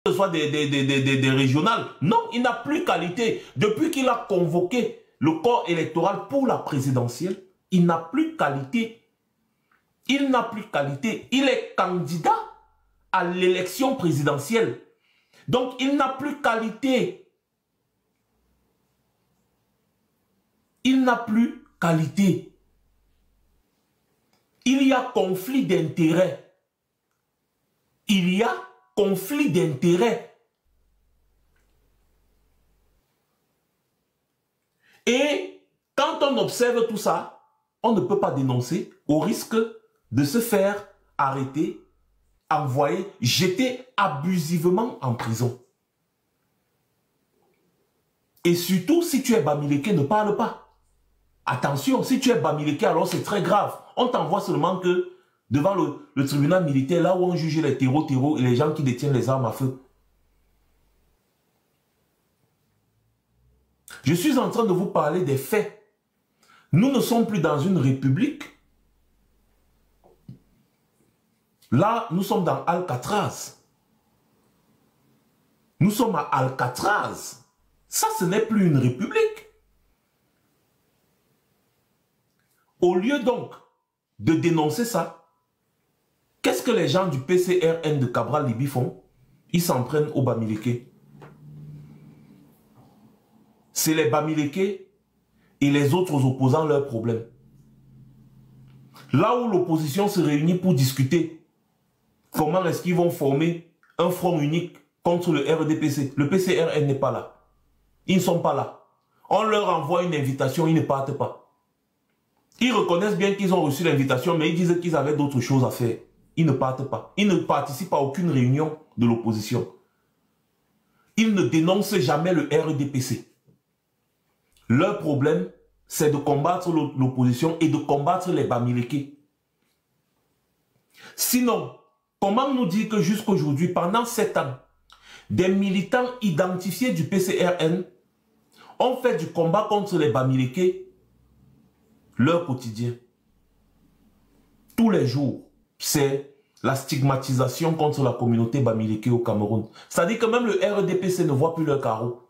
ce soit des régionales. Non, il n'a plus qualité. Depuis qu'il a convoqué le corps électoral pour la présidentielle, il n'a plus qualité. Il n'a plus qualité. Il est candidat à l'élection présidentielle. Donc, il n'a plus qualité. Il n'a plus qualité. Il y a conflit d'intérêts. Il y a conflit d'intérêts. Et quand on observe tout ça, on ne peut pas dénoncer au risque de se faire arrêter, envoyer, jeter abusivement en prison. Et surtout, si tu es Bamileke, ne parle pas. Attention, si tu es Bamileke, alors c'est très grave. On t'envoie seulement que devant le tribunal militaire, là où on juge les terreaux et les gens qui détiennent les armes à feu. Je suis en train de vous parler des faits. Nous ne sommes plus dans une république. Là, nous sommes dans Alcatraz. Nous sommes à Alcatraz. Ça, ce n'est plus une république. Au lieu donc de dénoncer ça, qu'est-ce que les gens du PCRN de Cabral Libye font? Ils s'en prennent aux Bamileke. C'est les Bamileke et les autres opposants leurs problèmes. Là où l'opposition se réunit pour discuter comment est-ce qu'ils vont former un front unique contre le RDPC, le PCRN n'est pas là. Ils ne sont pas là. On leur envoie une invitation, ils ne partent pas. Ils reconnaissent bien qu'ils ont reçu l'invitation, mais ils disent qu'ils avaient d'autres choses à faire. Ils ne partent pas. Ils ne participent à aucune réunion de l'opposition. Ils ne dénoncent jamais le RDPC. Leur problème, c'est de combattre l'opposition et de combattre les Bamileke. Sinon, comment nous dire que jusqu'aujourd'hui, pendant 7 ans, des militants identifiés du PCRN ont fait du combat contre les Bamileke leur quotidien. Tous les jours, c'est la stigmatisation contre la communauté Bamileke au Cameroun. C'est-à-dire que même le RDPC ne voit plus leur carreau.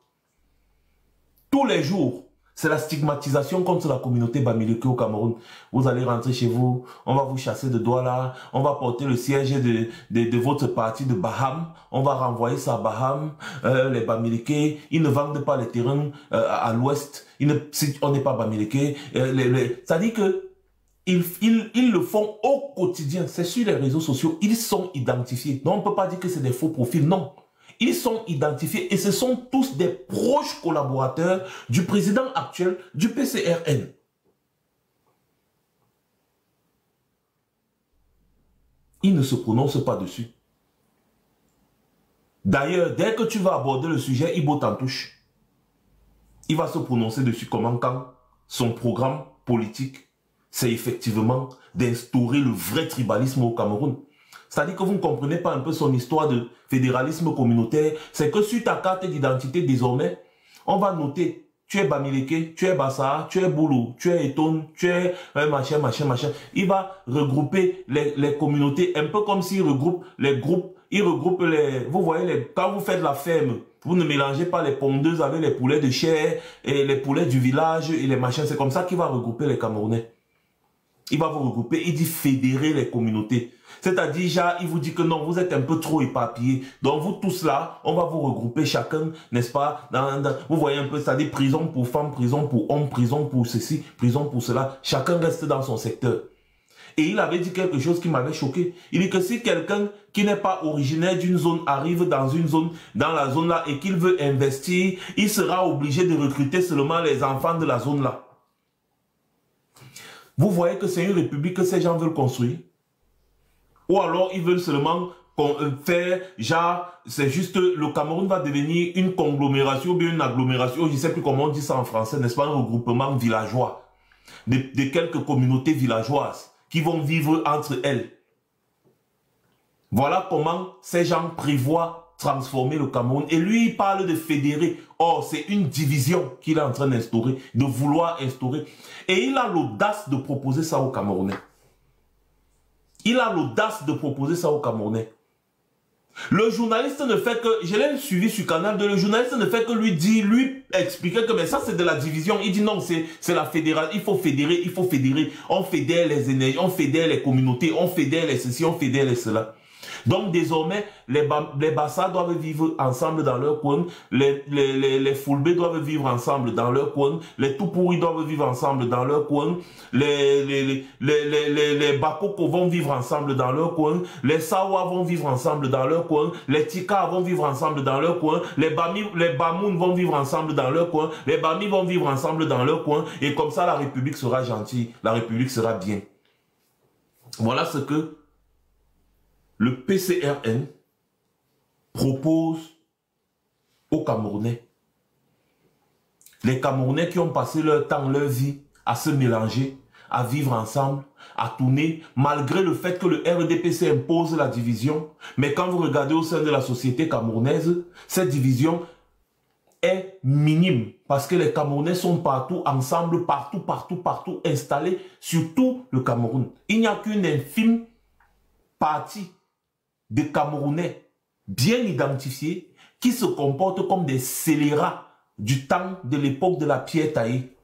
Tous les jours, c'est la stigmatisation contre la communauté Bamileke au Cameroun. Vous allez rentrer chez vous, on va vous chasser de Douala, on va porter le siège de votre parti de Baham, on va renvoyer ça à Baham, les Bamileke, ils ne vendent pas les terrains à l'ouest, si on n'est pas Bamileke. C'est-à-dire que ils le font au quotidien, c'est sur les réseaux sociaux, ils sont identifiés. Donc on ne peut pas dire que c'est des faux profils, non. Ils sont identifiés et ce sont tous des proches collaborateurs du président actuel du PCRN. Ils ne se prononcent pas dessus. D'ailleurs, dès que tu vas aborder le sujet, Ibo t'en touche. Il va se prononcer dessus comment quand son programme politique, c'est effectivement d'instaurer le vrai tribalisme au Cameroun. C'est-à-dire que vous ne comprenez pas un peu son histoire de fédéralisme communautaire. C'est que sur ta carte d'identité, désormais, on va noter, tu es Bamileke, tu es Bassa, tu es Boulou, tu es Eton, tu es machin. Il va regrouper les communautés, un peu comme s'il regroupe les groupes, il regroupe les... Vous voyez, quand vous faites la ferme, vous ne mélangez pas les pondeuses avec les poulets de chair et les poulets du village et les machins. C'est comme ça qu'il va regrouper les Camerounais. Il va vous regrouper, il dit fédérer les communautés. C'est-à-dire, il vous dit que non, vous êtes un peu trop éparpillés. Donc vous tous là, on va vous regrouper chacun, n'est-ce pas, vous voyez un peu, c'est-à-dire prison pour femmes, prison pour hommes, prison pour ceci, prison pour cela. Chacun reste dans son secteur. Et il avait dit quelque chose qui m'avait choqué. Il dit que si quelqu'un qui n'est pas originaire d'une zone arrive dans une zone, dans la zone là, et qu'il veut investir, il sera obligé de recruter seulement les enfants de la zone là. Vous voyez que c'est une république que ces gens veulent construire. Ou alors ils veulent seulement faire, genre, c'est juste, le Cameroun va devenir une conglomération, ou bien une agglomération, je ne sais plus comment on dit ça en français, n'est-ce pas, un regroupement villageois, de quelques communautés villageoises qui vont vivre entre elles. Voilà comment ces gens prévoient transformer le Cameroun. Et lui, il parle de fédérer. Or, c'est une division qu'il est en train d'instaurer, de vouloir instaurer. Et il a l'audace de proposer ça aux Camerounais. Il a l'audace de proposer ça aux Camerounais. Le journaliste ne fait que, je l'ai suivi sur Canal 2, le journaliste ne fait que lui expliquer que mais ça c'est de la division. Il dit non, c'est la fédération, il faut fédérer. On fédère les énergies, on fédère les communautés, on fédère les ceci, on fédère les cela. Donc désormais, les Bassa doivent vivre ensemble dans leur coin, les Fulbe doivent vivre ensemble dans leur coin, les Toupouri doivent vivre ensemble dans leur coin, les Bakoko vont vivre ensemble dans leur coin, les Sawa vont vivre ensemble dans leur coin, les Tika vont vivre ensemble dans leur coin, les Bamoun vont vivre ensemble dans leur coin, les Bami vont vivre ensemble dans leur coin, et comme ça la République sera gentille, la République sera bien. Voilà ce que le PCRN propose aux Camerounais. Les Camerounais qui ont passé leur temps, leur vie à se mélanger, à vivre ensemble, à tourner, malgré le fait que le RDPC impose la division. Mais quand vous regardez au sein de la société camerounaise, cette division est minime parce que les Camerounais sont partout, ensemble, partout, installés sur tout le Cameroun. Il n'y a qu'une infime partie de Camerounais bien identifiés qui se comportent comme des scélérats du temps de l'époque de la pierre taillée.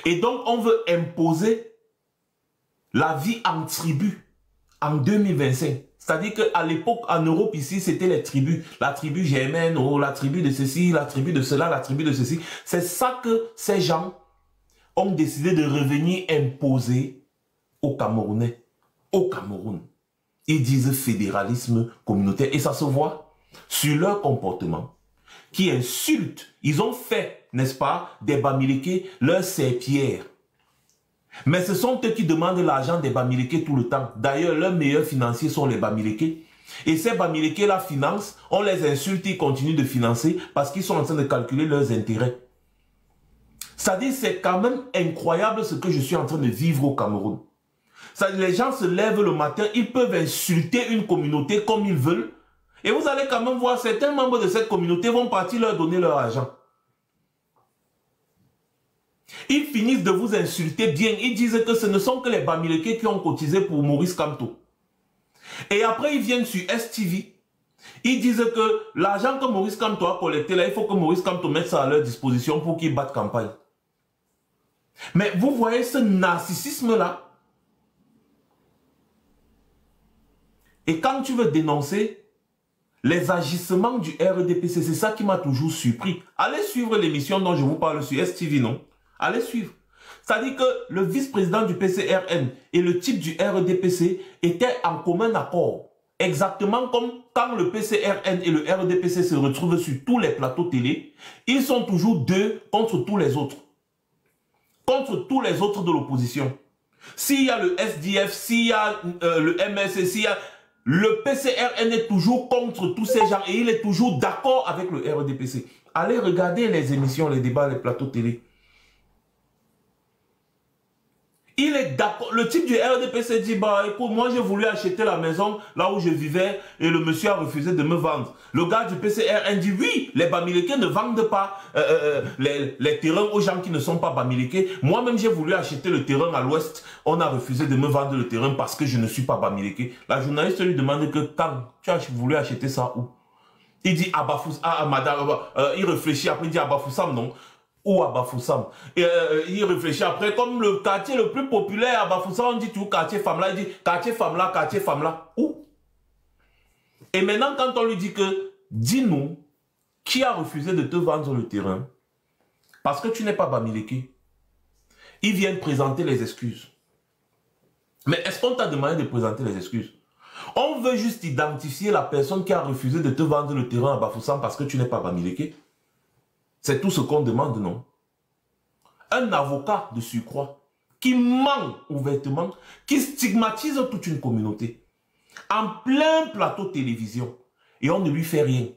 Et donc on veut imposer la vie en tribu en 2025. C'est-à-dire qu'à l'époque, en Europe ici, c'était les tribus. La tribu germaine, oh, la tribu de ceci, la tribu de cela, la tribu de ceci. C'est ça que ces gens ont décidé de revenir imposer aux Camerounais. Au Cameroun. Ils disent fédéralisme communautaire et ça se voit sur leur comportement qui insulte. Ils ont fait, n'est-ce pas, des Bamileke leur serpillère. Mais ce sont eux qui demandent l'argent des Bamileke tout le temps. D'ailleurs, leurs meilleurs financiers sont les Bamileke. Et ces Bamileke la financent, on les insulte, ils continuent de financer parce qu'ils sont en train de calculer leurs intérêts. C'est-à-dire, c'est quand même incroyable ce que je suis en train de vivre au Cameroun. Les gens se lèvent le matin, ils peuvent insulter une communauté comme ils veulent. Et vous allez quand même voir, certains membres de cette communauté vont partir leur donner leur argent. Ils finissent de vous insulter bien. Ils disent que ce ne sont que les Bamileke qui ont cotisé pour Maurice Kamto. Et après, ils viennent sur STV. Ils disent que l'argent que Maurice Kamto a collecté, là, il faut que Maurice Kamto mette ça à leur disposition pour qu'ils battent campagne. Mais vous voyez ce narcissisme-là. Et quand tu veux dénoncer les agissements du RDPC, c'est ça qui m'a toujours surpris. Allez suivre l'émission dont je vous parle sur STV, non? Allez suivre. C'est-à-dire que le vice-président du PCRN et le type du RDPC étaient en commun accord. Exactement comme quand le PCRN et le RDPC se retrouvent sur tous les plateaux télé, ils sont toujours deux contre tous les autres. Contre tous les autres de l'opposition. S'il y a le SDF, s'il y a le MS, s'il y a... Le PCRN est toujours contre tous ces gens et il est toujours d'accord avec le RDPC. Allez regarder les émissions, les débats, les plateaux télé. Il est d'accord. Le type du RDPC dit, bah écoute, moi j'ai voulu acheter la maison là où je vivais et le monsieur a refusé de me vendre. Le gars du PCRN dit, oui, les Bamileke ne vendent pas les terrains aux gens qui ne sont pas Bamileke. Moi-même j'ai voulu acheter le terrain à l'ouest. On a refusé de me vendre le terrain parce que je ne suis pas Bamileke. La journaliste lui demande que quand tu as voulu acheter ça où? Il dit, madame, il réfléchit après il dit, Bafoussam, non. Ou à Bafoussam. Et il réfléchit après, comme le quartier le plus populaire à Bafoussam, on dit tout quartier femme là, il dit quartier femme là. Où? Et maintenant, quand on lui dit que, dis-nous, qui a refusé de te vendre le terrain? Parce que tu n'es pas Bamileke. Ils viennent présenter les excuses. Mais est-ce qu'on t'a demandé de présenter les excuses? On veut juste identifier la personne qui a refusé de te vendre le terrain à Bafoussam parce que tu n'es pas Bamileke. C'est tout ce qu'on demande, non? Un avocat de surcroît qui ment ouvertement, qui stigmatise toute une communauté en plein plateau télévision et on ne lui fait rien.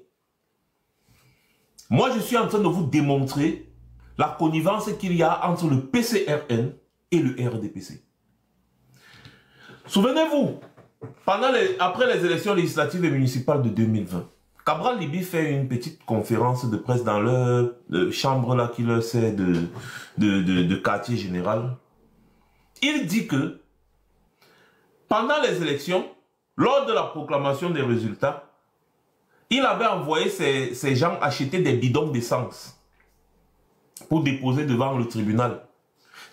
Moi, je suis en train de vous démontrer la connivence qu'il y a entre le PCRN et le RDPC. Souvenez-vous, après les élections législatives et municipales de 2020, Cabral Libye fait une petite conférence de presse dans leur chambre là qui leur sert de quartier général. Il dit que pendant les élections, lors de la proclamation des résultats, il avait envoyé ses gens acheter des bidons d'essence pour déposer devant le tribunal.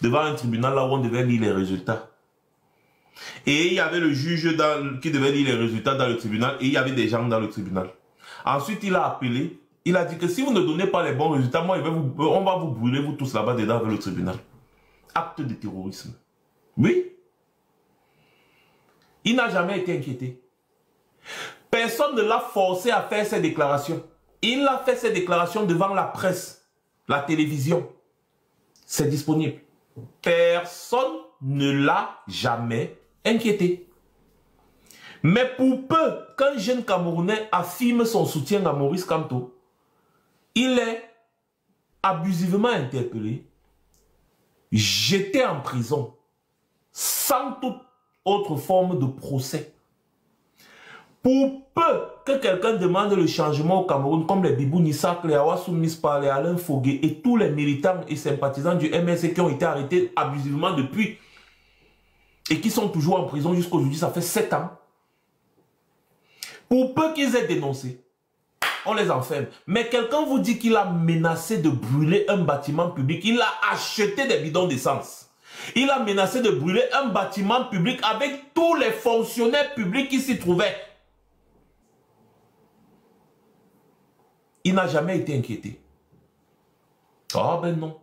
Devant un tribunal là où on devait lire les résultats. Et il y avait le juge qui devait lire les résultats dans le tribunal et il y avait des gens dans le tribunal. Ensuite, il a appelé, il a dit que si vous ne donnez pas les bons résultats, moi, on va vous brûler, vous tous là-bas dedans avec le tribunal. Acte de terrorisme. Oui. Il n'a jamais été inquiété. Personne ne l'a forcé à faire ces déclarations. Il a fait ces déclarations devant la presse, la télévision. C'est disponible. Personne ne l'a jamais inquiété. Mais pour peu qu'un jeune Camerounais affirme son soutien à Maurice Kamto, il est abusivement interpellé, jeté en prison, sans toute autre forme de procès. Pour peu que quelqu'un demande le changement au Cameroun, comme les Bibou Nissak, les Awassou Mispa, les Alain Fogué et tous les militants et sympathisants du MSC qui ont été arrêtés abusivement depuis et qui sont toujours en prison jusqu'à aujourd'hui, ça fait 7 ans. Pour peu qu'ils aient dénoncé, on les enferme. Mais quelqu'un vous dit qu'il a menacé de brûler un bâtiment public, il a acheté des bidons d'essence. Il a menacé de brûler un bâtiment public avec tous les fonctionnaires publics qui s'y trouvaient. Il n'a jamais été inquiété. Ah ben non.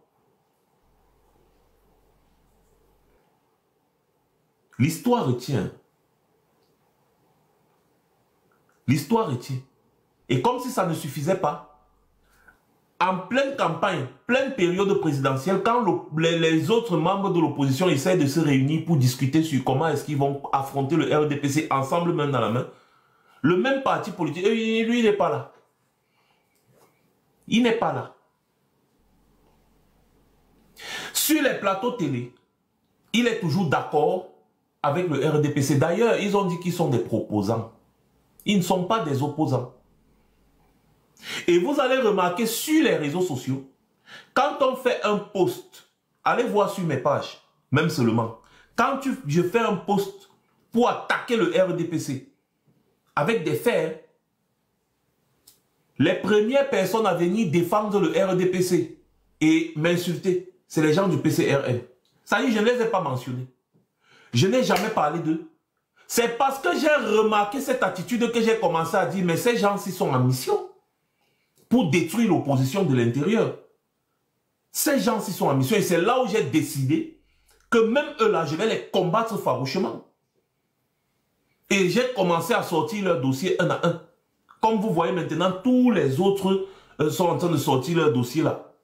L'histoire retient. L'histoire retient. Et comme si ça ne suffisait pas, en pleine campagne, pleine période présidentielle, quand les autres membres de l'opposition essaient de se réunir pour discuter sur comment est-ce qu'ils vont affronter le RDPC ensemble, main dans la main, le même parti politique, lui, il n'est pas là. Il n'est pas là. Sur les plateaux télé, il est toujours d'accord avec le RDPC. D'ailleurs, ils ont dit qu'ils sont des proposants. Ils ne sont pas des opposants. Et vous allez remarquer sur les réseaux sociaux, quand on fait un post, allez voir sur mes pages, même seulement, quand je fais un post pour attaquer le RDPC, avec des faits, les premières personnes à venir défendre le RDPC et m'insulter, c'est les gens du PCRN. Ça y est, je ne les ai pas mentionnés. Je n'ai jamais parlé d'eux. C'est parce que j'ai remarqué cette attitude que j'ai commencé à dire, mais ces gens-ci sont en mission pour détruire l'opposition de l'intérieur. Ces gens-ci sont en mission et c'est là où j'ai décidé que même eux là, je vais les combattre farouchement. Et j'ai commencé à sortir leur dossier un à un. Comme vous voyez maintenant, tous les autres sont en train de sortir leur dossier là.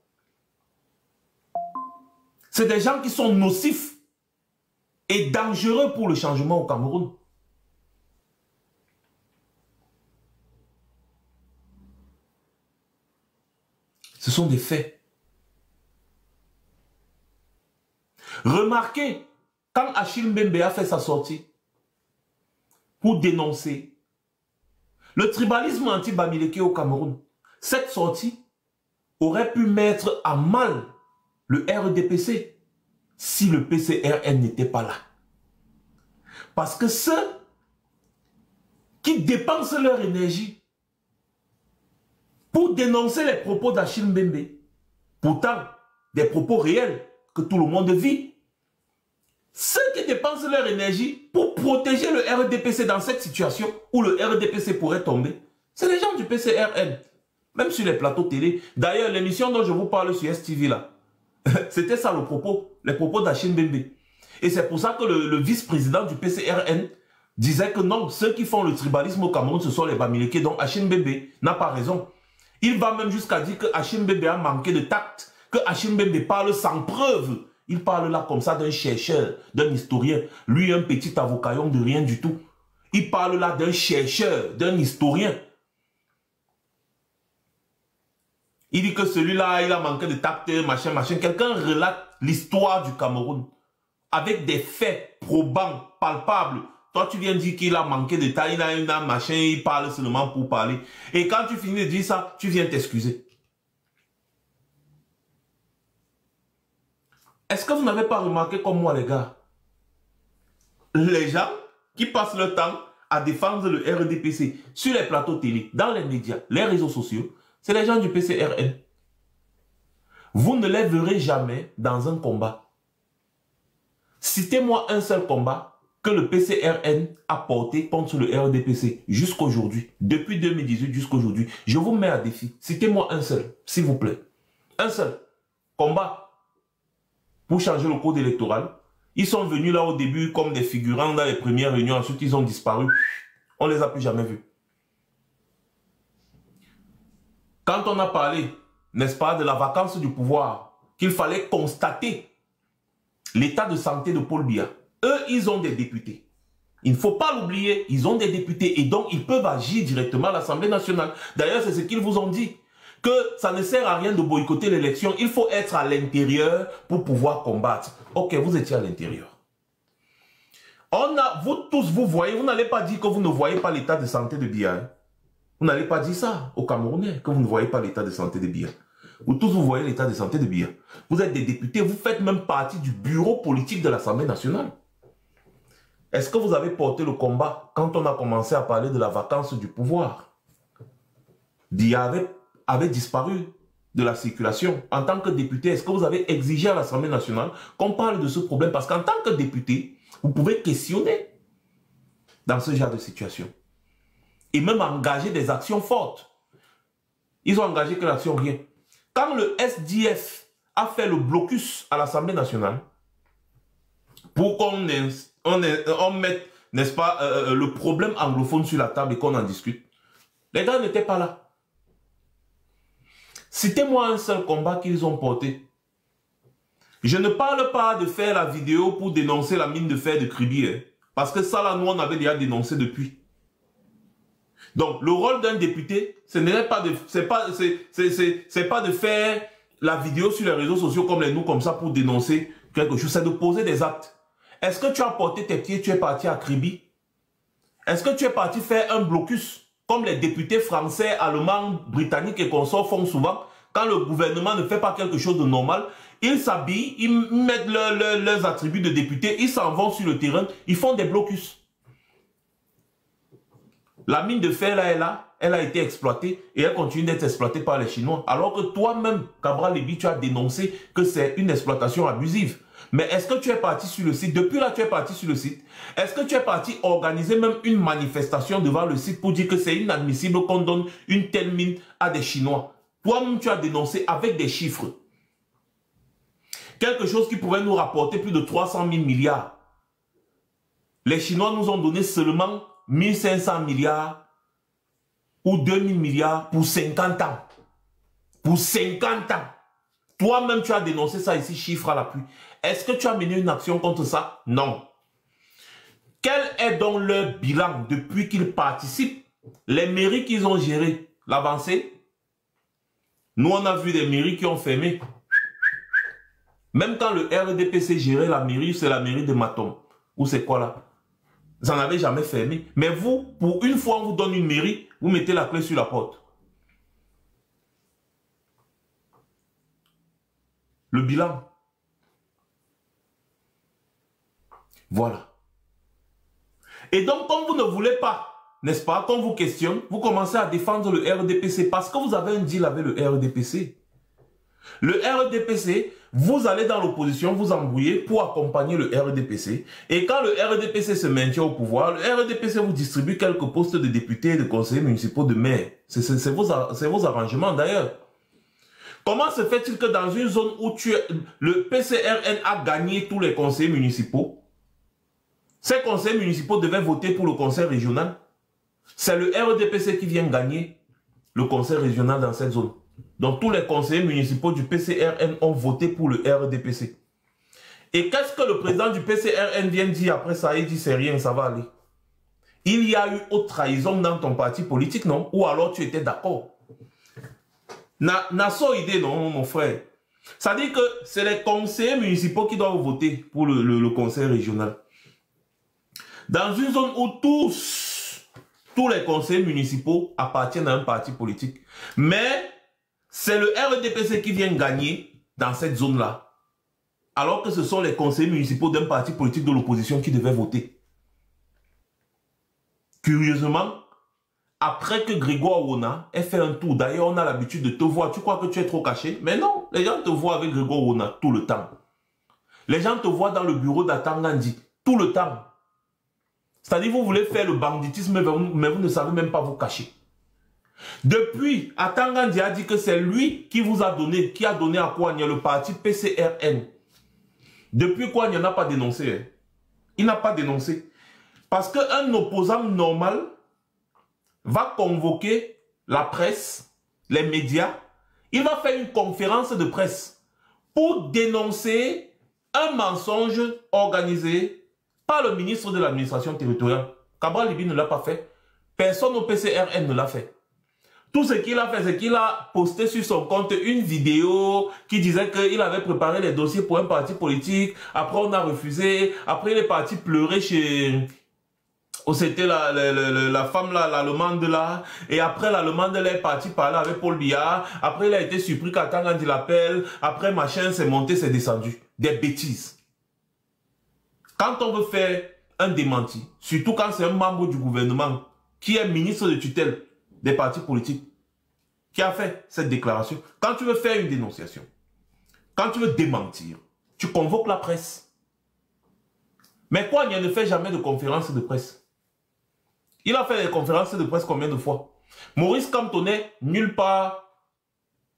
C'est des gens qui sont nocifs et dangereux pour le changement au Cameroun. Ce sont des faits. Remarquez, quand Achille Mbembe a fait sa sortie pour dénoncer le tribalisme anti-Bamileke au Cameroun, cette sortie aurait pu mettre à mal le RDPC si le PCRN n'était pas là. Parce que ceux qui dépensent leur énergie pour dénoncer les propos d'Achille Mbembe, pourtant des propos réels que tout le monde vit, ceux qui dépensent leur énergie pour protéger le RDPC dans cette situation où le RDPC pourrait tomber, c'est les gens du PCRN, même sur les plateaux télé. D'ailleurs, l'émission dont je vous parle sur STV là, c'était ça le propos, les propos d'Achille Mbembe. Et c'est pour ça que le vice-président du PCRN disait que non, ceux qui font le tribalisme au Cameroun, ce sont les Bamileke, donc Achille Mbembe n'a pas raison. Il va même jusqu'à dire que Achille Mbembe a manqué de tact, que Achille Mbembe parle sans preuve. Il parle là comme ça d'un chercheur, d'un historien. Lui, un petit avocaillon de rien du tout. Il parle là d'un chercheur, d'un historien. Il dit que celui-là, il a manqué de tact, machin, machin. Quelqu'un relate l'histoire du Cameroun avec des faits probants, palpables. Toi, tu viens dire qu'il a manqué de tact, il a un machin, il parle seulement pour parler. Et quand tu finis de dire ça, tu viens t'excuser. Est-ce que vous n'avez pas remarqué comme moi, les gars? Les gens qui passent leur temps à défendre le RDPC sur les plateaux télé, dans les médias, les réseaux sociaux, c'est les gens du PCRN. Vous ne les verrez jamais dans un combat. Citez-moi un seul combat que le PCRN a porté contre le RDPC jusqu'aujourd'hui, depuis 2018 jusqu'aujourd'hui. Je vous mets à défi. Citez-moi un seul, s'il vous plaît. Un seul combat pour changer le code électoral. Ils sont venus là au début comme des figurants dans les premières réunions, ensuite ils ont disparu. On ne les a plus jamais vus. Quand on a parlé, n'est-ce pas, de la vacance du pouvoir, qu'il fallait constater l'état de santé de Paul Biya, eux, ils ont des députés. Il ne faut pas l'oublier, ils ont des députés et donc ils peuvent agir directement à l'Assemblée nationale. D'ailleurs, c'est ce qu'ils vous ont dit, que ça ne sert à rien de boycotter l'élection, il faut être à l'intérieur pour pouvoir combattre. Ok, vous étiez à l'intérieur. Vous tous, vous voyez, vous n'allez pas dire que vous ne voyez pas l'état de santé de Biya. Vous n'allez pas dire ça aux Camerounais, que vous ne voyez pas l'état de santé de Biya. Vous tous, vous voyez l'état de santé de Biya. Vous êtes des députés, vous faites même partie du bureau politique de l'Assemblée nationale. Est-ce que vous avez porté le combat quand on a commencé à parler de la vacance du pouvoir? Biya avait disparu de la circulation. En tant que député, est-ce que vous avez exigé à l'Assemblée nationale qu'on parle de ce problème? Parce qu'en tant que député, vous pouvez questionner dans ce genre de situation. Et même engager des actions fortes. Ils ont engagé que l'action rien. Quand le SDF a fait le blocus à l'Assemblée nationale, pour qu'on mette, n'est-ce pas, le problème anglophone sur la table et qu'on en discute, les gars n'étaient pas là. Citez-moi un seul combat qu'ils ont porté. Je ne parle pas de faire la vidéo pour dénoncer la mine de fer de Kribi, hein, parce que ça là, nous on avait déjà dénoncé depuis. Donc, le rôle d'un député, ce n'est pas de, c'est pas de faire la vidéo sur les réseaux sociaux comme les nous, comme ça, pour dénoncer quelque chose. C'est de poser des actes. Est-ce que tu as porté tes pieds, tu es parti à Kribi? Est-ce que tu es parti faire un blocus, comme les députés français, allemands, britanniques et consorts font souvent, quand le gouvernement ne fait pas quelque chose de normal, ils s'habillent, ils mettent leurs attributs de députés, ils s'en vont sur le terrain, ils font des blocus. La mine de fer, là, elle a été exploitée et elle continue d'être exploitée par les Chinois. Alors que toi-même, Cabral Léby, tu as dénoncé que c'est une exploitation abusive. Mais est-ce que tu es parti sur le site? Depuis là, tu es parti sur le site. Est-ce que tu es parti organiser même une manifestation devant le site pour dire que c'est inadmissible qu'on donne une telle mine à des Chinois? Toi-même, tu as dénoncé avec des chiffres. Quelque chose qui pouvait nous rapporter plus de 300 000 milliards. Les Chinois nous ont donné seulement 1500 milliards ou 2000 milliards pour 50 ans. Pour 50 ans. Toi-même, tu as dénoncé ça ici, chiffre à l'appui. Est-ce que tu as mené une action contre ça? Non. Quel est donc leur bilan depuis qu'ils participent? Les mairies qu'ils ont gérées, l'avancée? Nous, on a vu des mairies qui ont fermé. Même quand le RDPC gérait la mairie, c'est la mairie de Matom. Ou c'est quoi là? Vous n'en avez jamais fermé. Mais vous, pour une fois, on vous donne une mairie, vous mettez la clé sur la porte. Le bilan. Voilà. Et donc, comme vous ne voulez pas, n'est-ce pas, qu'on vous questionne, vous commencez à défendre le RDPC parce que vous avez un deal avec le RDPC. Le RDPC, vous allez dans l'opposition, vous embrouillez pour accompagner le RDPC. Et quand le RDPC se maintient au pouvoir, le RDPC vous distribue quelques postes de députés et de conseillers municipaux de maire. C'est vos arrangements d'ailleurs. Comment se fait-il que dans une zone où le PCRN a gagné tous les conseillers municipaux, ces conseillers municipaux devaient voter pour le conseil régional? C'est le RDPC qui vient gagner le conseil régional dans cette zone. Donc tous les conseillers municipaux du PCRN ont voté pour le RDPC. Et qu'est-ce que le président du PCRN vient dire après ça? Il dit c'est rien, ça va aller. Il y a eu autre trahison dans ton parti politique, non? Ou alors tu étais d'accord? N'a pas idée, non, mon frère. Ça dit que c'est les conseillers municipaux qui doivent voter pour le conseil régional. Dans une zone où tous les conseillers municipaux appartiennent à un parti politique. Mais c'est le RDPC qui vient gagner dans cette zone-là. Alors que ce sont les conseillers municipaux d'un parti politique de l'opposition qui devaient voter. curieusement, après que Grégoire Wona ait fait un tour, d'ailleurs on a l'habitude de te voir, tu crois que tu es trop caché, mais non, les gens te voient avec Grégoire Wona tout le temps. Les gens te voient dans le bureau d'Atangandi tout le temps. C'est-à-dire vous voulez faire le banditisme, mais vous ne savez même pas vous cacher. Depuis, Atangandi a dit que c'est lui qui vous a donné, qui a donné à Kouania le parti PCRN. Depuis Kouania n'a pas dénoncé. Hein. Il n'a pas dénoncé. Parce qu'un opposant normal va convoquer la presse, les médias, il va faire une conférence de presse pour dénoncer un mensonge organisé par le ministre de l'administration territoriale. Cabral Libye ne l'a pas fait. Personne au PCRN ne l'a fait. Tout ce qu'il a fait, c'est qu'il a posté sur son compte une vidéo qui disait qu'il avait préparé les dossiers pour un parti politique. Après, on a refusé. Après, il est parti pleurer chez... Oh, c'était la femme là, l'allemande là. Et après, l'allemande elle est partie parler avec Paul Biya. Après, il a été surpris quand il l'appelle. Après, machin, c'est monté, c'est descendu. Des bêtises. Quand on veut faire un démenti, surtout quand c'est un membre du gouvernement qui est ministre de tutelle des partis politiques, qui a fait cette déclaration, quand tu veux faire une dénonciation, quand tu veux démentir, tu convoques la presse. Mais quoi, il ne fait jamais de conférence de presse. Il a fait des conférences de presse combien de fois? Maurice Kamto n'est nulle part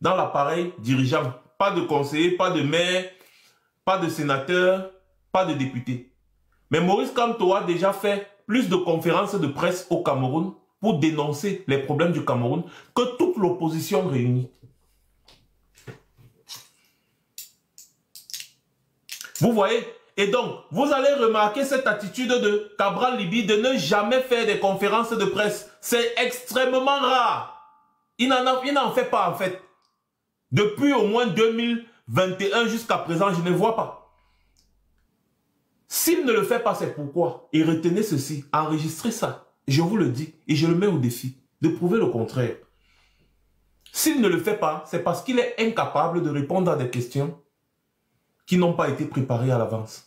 dans l'appareil dirigeant. Pas de conseiller, pas de maire, pas de sénateur, pas de député. Mais Maurice Kamto a déjà fait plus de conférences de presse au Cameroun pour dénoncer les problèmes du Cameroun que toute l'opposition réunie. Vous voyez? Et donc, vous allez remarquer cette attitude de Cabral Libye de ne jamais faire des conférences de presse. C'est extrêmement rare. Il n'en fait pas en fait. Depuis au moins 2021 jusqu'à présent, je ne vois pas. S'il ne le fait pas, c'est pourquoi. Et retenez ceci, enregistrez ça. Je vous le dis et je le mets au défi de prouver le contraire. S'il ne le fait pas, c'est parce qu'il est incapable de répondre à des questions qui n'ont pas été préparées à l'avance.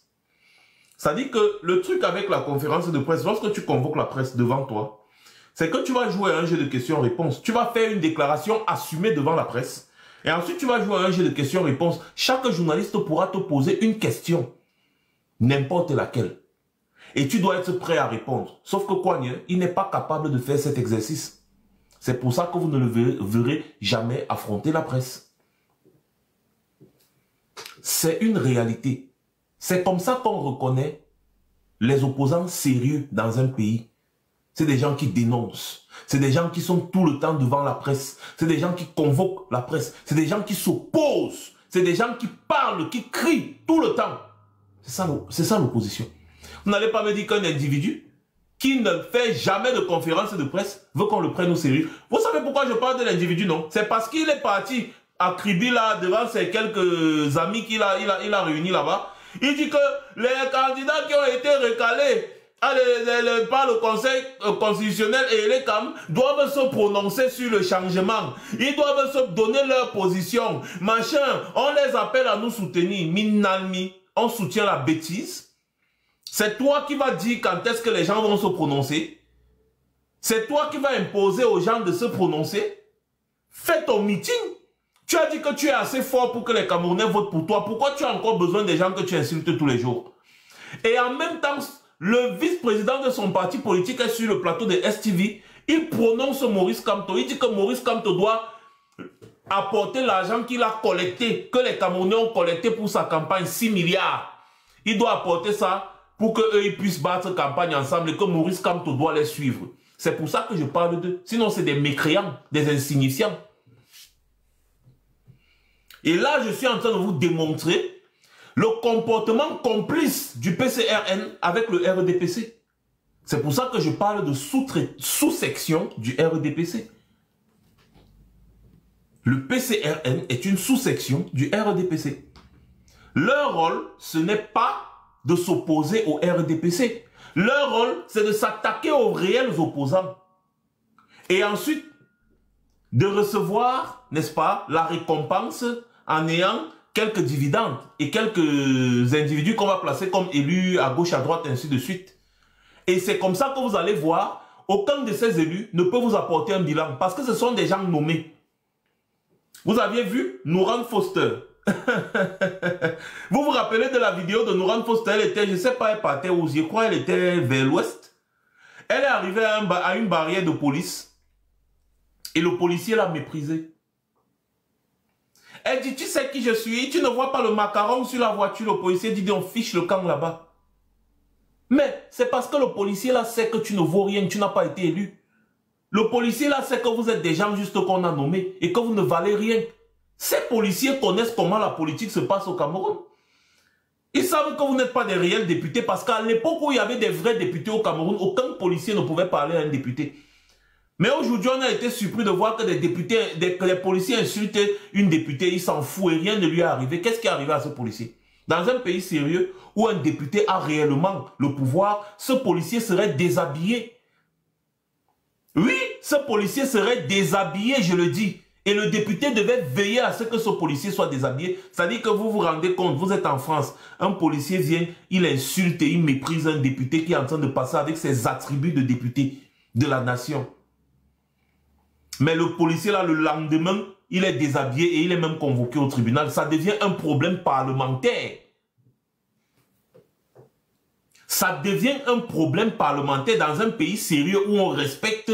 Ça dit que le truc avec la conférence de presse, lorsque tu convoques la presse devant toi, c'est que tu vas jouer à un jeu de questions-réponses. Tu vas faire une déclaration assumée devant la presse. Et ensuite, tu vas jouer à un jeu de questions-réponses. Chaque journaliste pourra te poser une question. N'importe laquelle. Et tu dois être prêt à répondre. Sauf que Kouania, il n'est pas capable de faire cet exercice. C'est pour ça que vous ne le verrez jamais affronter la presse. C'est une réalité. C'est comme ça qu'on reconnaît les opposants sérieux dans un pays. C'est des gens qui dénoncent. C'est des gens qui sont tout le temps devant la presse. C'est des gens qui convoquent la presse. C'est des gens qui s'opposent. C'est des gens qui parlent, qui crient tout le temps. C'est ça l'opposition. Vous n'allez pas me dire qu'un individu qui ne fait jamais de conférence de presse veut qu'on le prenne au sérieux. Vous savez pourquoi je parle de l'individu, non? C'est parce qu'il est parti à Kribi là devant ses quelques amis qu'il a réunis là-bas. Il dit que les candidats qui ont été recalés par le Conseil constitutionnel et les CAM doivent se prononcer sur le changement. Ils doivent se donner leur position. Machin, on les appelle à nous soutenir. Minalmi, on soutient la bêtise. C'est toi qui vas dire quand est-ce que les gens vont se prononcer. C'est toi qui vas imposer aux gens de se prononcer. Fais ton meeting. Tu as dit que tu es assez fort pour que les Camerounais votent pour toi. Pourquoi tu as encore besoin des gens que tu insultes tous les jours? Et en même temps, le vice-président de son parti politique est sur le plateau de STV. Il prononce Maurice Kamto. Il dit que Maurice Kamto doit apporter l'argent qu'il a collecté, que les Camerounais ont collecté pour sa campagne, 6 milliards. Il doit apporter ça pour qu'eux ils puissent battre campagne ensemble et que Maurice Kamto doit les suivre. C'est pour ça que je parle d'eux. Sinon, c'est des mécréants, des insignifiants. Et là, je suis en train de vous démontrer le comportement complice du PCRN avec le RDPC. C'est pour ça que je parle de sous-section du RDPC. Le PCRN est une sous-section du RDPC. Leur rôle, ce n'est pas de s'opposer au RDPC. Leur rôle, c'est de s'attaquer aux réels opposants. Et ensuite, de recevoir, n'est-ce pas, la récompense en ayant quelques dividendes et quelques individus qu'on va placer comme élus à gauche, à droite, ainsi de suite. Et c'est comme ça que vous allez voir aucun de ces élus ne peut vous apporter un bilan parce que ce sont des gens nommés. Vous aviez vu Nouran Foster. Vous vous rappelez de la vidéo de Nouran Foster? Elle était, je ne sais pas, elle partait où, je crois, elle était vers l'ouest. Elle est arrivée à une barrière de police et le policier l'a méprisée. Elle dit, tu sais qui je suis? Tu ne vois pas le macaron sur la voiture? Le policier dit, on fiche le camp là-bas. Mais c'est parce que le policier là sait que tu ne vaux rien, tu n'as pas été élu. Le policier là sait que vous êtes des gens juste qu'on a nommés et que vous ne valez rien. Ces policiers connaissent comment la politique se passe au Cameroun. Ils savent que vous n'êtes pas des réels députés parce qu'à l'époque où il y avait des vrais députés au Cameroun, aucun policier ne pouvait parler à un député. Mais aujourd'hui, on a été surpris de voir que que les policiers insultaient une députée, il s'en fout et rien ne lui est arrivé. Qu'est-ce qui est arrivé à ce policier? Dans un pays sérieux où un député a réellement le pouvoir, ce policier serait déshabillé. Oui, ce policier serait déshabillé, je le dis. Et le député devait veiller à ce que ce policier soit déshabillé. C'est-à-dire que vous vous rendez compte, vous êtes en France, un policier vient, il insulte et il méprise un député qui est en train de passer avec ses attributs de député de la nation. Mais le policier là, le lendemain, il est déshabillé et il est même convoqué au tribunal. Ça devient un problème parlementaire. Ça devient un problème parlementaire dans un pays sérieux où on respecte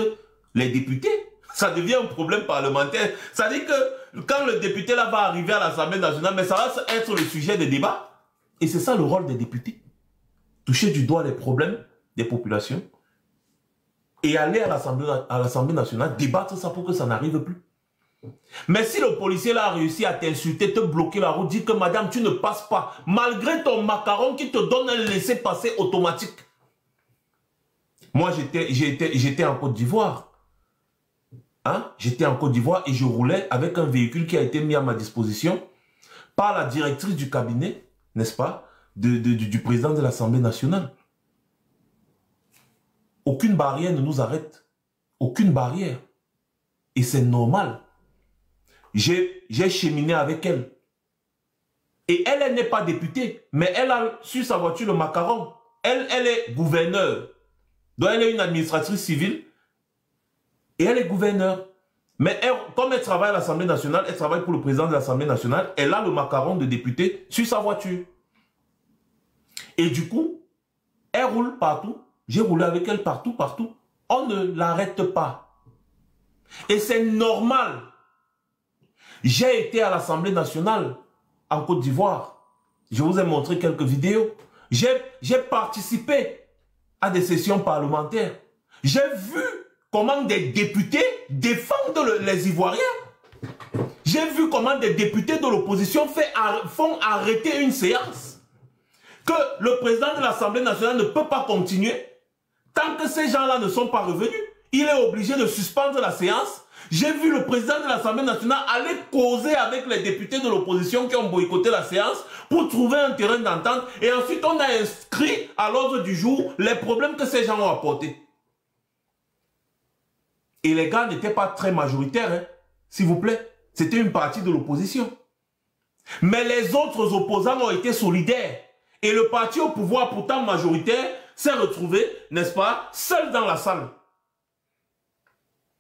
les députés. Ça devient un problème parlementaire. Ça dit que quand le député là va arriver à l'Assemblée nationale, mais ça va être le sujet de débat. Et c'est ça le rôle des députés. Toucher du doigt les problèmes des populations et aller à l'Assemblée nationale débattre ça pour que ça n'arrive plus. Mais si le policier là a réussi à t'insulter, te bloquer la route, dit que madame, tu ne passes pas, malgré ton macaron qui te donne un laissez-passer automatique. Moi, j'étais en Côte d'Ivoire. Hein? J'étais en Côte d'Ivoire et je roulais avec un véhicule qui a été mis à ma disposition par la directrice du cabinet, n'est-ce pas, du président de l'Assemblée nationale. Aucune barrière ne nous arrête. Aucune barrière. Et c'est normal. J'ai cheminé avec elle. Et elle n'est pas députée, mais elle a sur sa voiture le macaron. Elle est gouverneure. Donc elle est une administratrice civile. Et elle est gouverneure. Mais elle, comme elle travaille à l'Assemblée nationale, elle travaille pour le président de l'Assemblée nationale, elle a le macaron de député sur sa voiture. Et du coup, elle roule partout. J'ai roulé avec elle partout. On ne l'arrête pas. Et c'est normal. J'ai été à l'Assemblée nationale en Côte d'Ivoire. Je vous ai montré quelques vidéos. J'ai participé à des sessions parlementaires. J'ai vu comment des députés défendent les Ivoiriens. J'ai vu comment des députés de l'opposition font arrêter une séance. Que le président de l'Assemblée nationale ne peut pas continuer. Tant que ces gens-là ne sont pas revenus, il est obligé de suspendre la séance. J'ai vu le président de l'Assemblée nationale aller causer avec les députés de l'opposition qui ont boycotté la séance pour trouver un terrain d'entente. Et ensuite, on a inscrit à l'ordre du jour les problèmes que ces gens ont apportés. Et les gars n'étaient pas très majoritaires, hein, s'il vous plaît. C'était une partie de l'opposition. Mais les autres opposants ont été solidaires. Et le parti au pouvoir, pourtant majoritaire, s'est retrouvé, n'est-ce pas, seul dans la salle.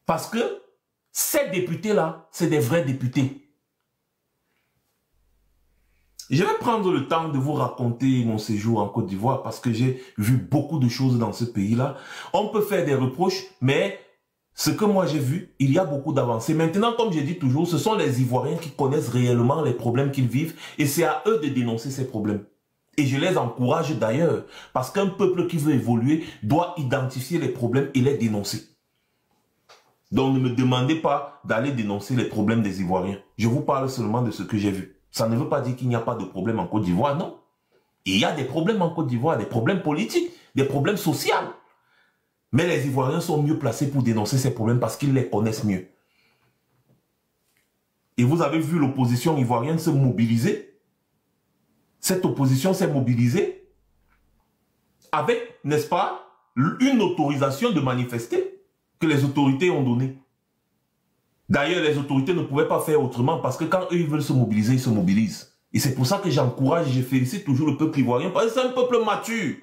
Parce que ces députés-là, c'est des vrais députés. Je vais prendre le temps de vous raconter mon séjour en Côte d'Ivoire parce que j'ai vu beaucoup de choses dans ce pays-là. On peut faire des reproches, mais ce que moi j'ai vu, il y a beaucoup d'avancées. Maintenant, comme je dis toujours, ce sont les Ivoiriens qui connaissent réellement les problèmes qu'ils vivent et c'est à eux de dénoncer ces problèmes. Et je les encourage d'ailleurs, parce qu'un peuple qui veut évoluer doit identifier les problèmes et les dénoncer. Donc ne me demandez pas d'aller dénoncer les problèmes des Ivoiriens. Je vous parle seulement de ce que j'ai vu. Ça ne veut pas dire qu'il n'y a pas de problème en Côte d'Ivoire, non. Il y a des problèmes en Côte d'Ivoire, des problèmes politiques, des problèmes sociaux. Mais les Ivoiriens sont mieux placés pour dénoncer ces problèmes parce qu'ils les connaissent mieux. Et vous avez vu l'opposition ivoirienne se mobiliser. Cette opposition s'est mobilisée avec, n'est-ce pas, une autorisation de manifester que les autorités ont donnée. D'ailleurs, les autorités ne pouvaient pas faire autrement parce que quand eux ils veulent se mobiliser, ils se mobilisent. Et c'est pour ça que j'encourage et je félicite toujours le peuple ivoirien parce que c'est un peuple mature.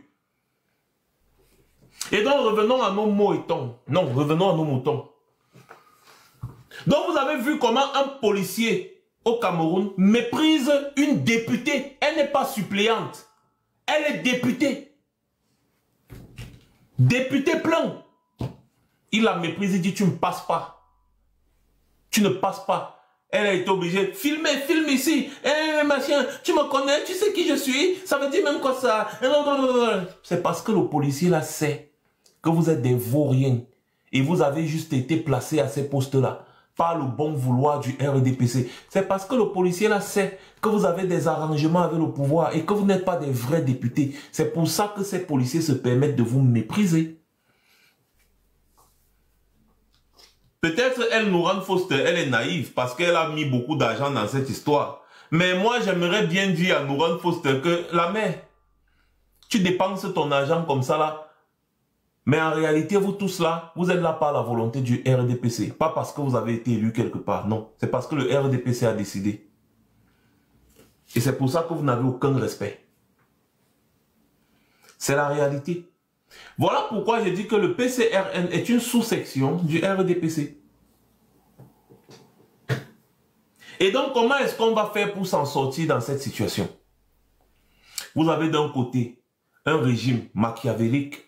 Et donc, revenons à nos moutons. Non, revenons à nos moutons. Donc, vous avez vu comment un policier au Cameroun méprise une députée. Elle n'est pas suppléante. Elle est députée. Députée plein. Il la méprise, il dit, tu ne passes pas. Tu ne passes pas. Elle a été obligée, filme ici. Machin, tu me connais, tu sais qui je suis. Ça veut dire même quoi ça. C'est parce que le policier là sait que vous êtes des vauriens. Et vous avez juste été placé à ces postes-là par le bon vouloir du RDPC. C'est parce que le policier là sait que vous avez des arrangements avec le pouvoir et que vous n'êtes pas des vrais députés. C'est pour ça que ces policiers se permettent de vous mépriser. Peut-être elle, Nourane Foster, elle est naïve parce qu'elle a mis beaucoup d'argent dans cette histoire. Mais moi, j'aimerais bien dire à Nourane Foster que la mère, tu dépenses ton argent comme ça là. Mais en réalité, vous tous là, vous êtes là par la volonté du RDPC. Pas parce que vous avez été élu quelque part, non. C'est parce que le RDPC a décidé. Et c'est pour ça que vous n'avez aucun respect. C'est la réalité. Voilà pourquoi j'ai dit que le PCRN est une sous-section du RDPC. Et donc, comment est-ce qu'on va faire pour s'en sortir dans cette situation? Vous avez d'un côté un régime machiavélique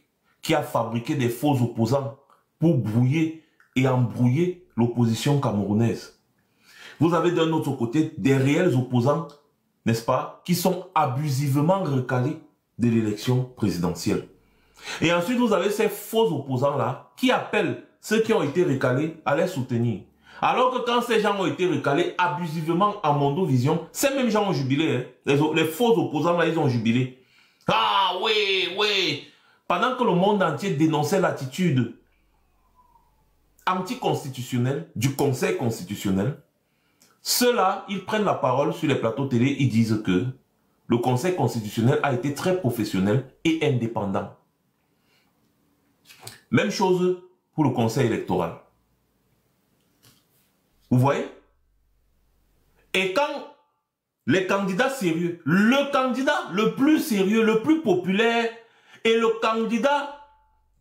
qui a fabriqué des faux opposants pour brouiller et embrouiller l'opposition camerounaise. Vous avez d'un autre côté des réels opposants, n'est-ce pas, qui sont abusivement recalés de l'élection présidentielle. Et ensuite, vous avez ces faux opposants-là qui appellent ceux qui ont été recalés à les soutenir. Alors que quand ces gens ont été recalés abusivement à Mondovision, ces mêmes gens ont jubilé. Hein. Les faux opposants-là, ils ont jubilé. Ah oui, oui. Pendant que le monde entier dénonçait l'attitude anticonstitutionnelle du Conseil constitutionnel, ceux-là, ils prennent la parole sur les plateaux télé, ils disent que le Conseil constitutionnel a été très professionnel et indépendant. Même chose pour le Conseil électoral. Vous voyez? Et quand les candidats sérieux, le candidat le plus sérieux, le plus populaire, et le candidat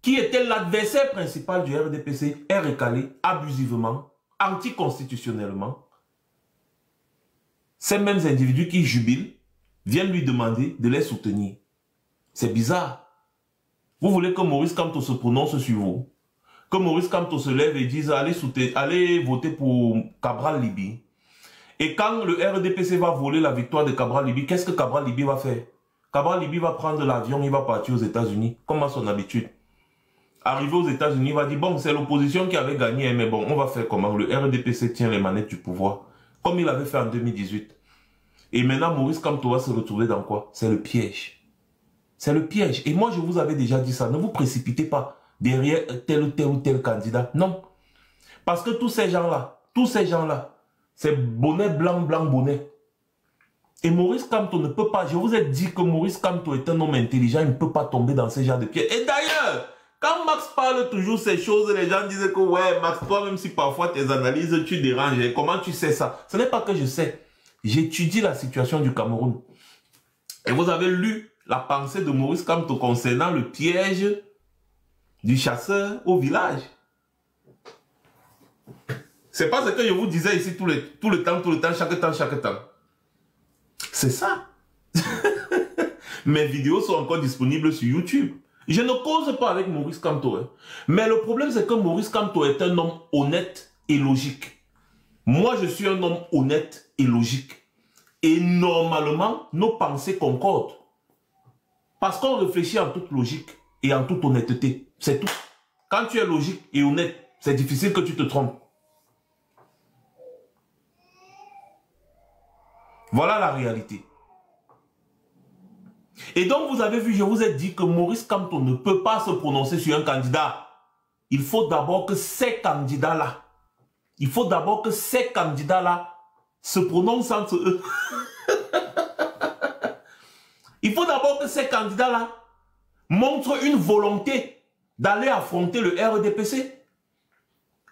qui était l'adversaire principal du RDPC est recalé abusivement, anticonstitutionnellement, ces mêmes individus qui jubilent viennent lui demander de les soutenir. C'est bizarre. Vous voulez que Maurice Kamto se prononce sur vous? Que Maurice Kamto se lève et dise allez voter pour Cabral Libye. Et quand le RDPC va voler la victoire de Cabral Libye, qu'est-ce que Cabral Libye va faire? Cabral Libye va prendre l'avion, il va partir aux États-Unis, comme à son habitude. Arrivé aux États-Unis, il va dire, bon, c'est l'opposition qui avait gagné, mais bon, on va faire comment? Le RDPC tient les manettes du pouvoir, comme il avait fait en 2018. Et maintenant, Maurice Kamto va se retrouver dans quoi? C'est le piège. C'est le piège. Et moi, je vous avais déjà dit ça. Ne vous précipitez pas derrière tel ou tel candidat. Non. Parce que tous ces gens-là, c'est bonnet blanc, blanc, bonnet. Et Maurice Kamto ne peut pas, je vous ai dit que Maurice Kamto est un homme intelligent, il ne peut pas tomber dans ce genre de pièges. Et d'ailleurs, quand Max parle toujours ces choses, les gens disent que ouais, Max, toi, même si parfois tes analyses, tu déranges, et comment tu sais ça? Ce n'est pas que je sais. J'étudie la situation du Cameroun. Et vous avez lu la pensée de Maurice Kamto concernant le piège du chasseur au village. C'est pas ce que je vous disais ici tout le temps, chaque temps. C'est ça. Mes vidéos sont encore disponibles sur YouTube. Je ne cause pas avec Maurice Kamto. Hein. Mais le problème, c'est que Maurice Kamto est un homme honnête et logique. Moi, je suis un homme honnête et logique. Et normalement, nos pensées concordent. Parce qu'on réfléchit en toute logique et en toute honnêteté. C'est tout. Quand tu es logique et honnête, c'est difficile que tu te trompes. Voilà la réalité. Et donc, vous avez vu, je vous ai dit que Maurice Kamto ne peut pas se prononcer sur un candidat. Il faut d'abord que ces candidats-là, se prononcent entre eux. Il faut d'abord que ces candidats-là montrent une volonté d'aller affronter le RDPC.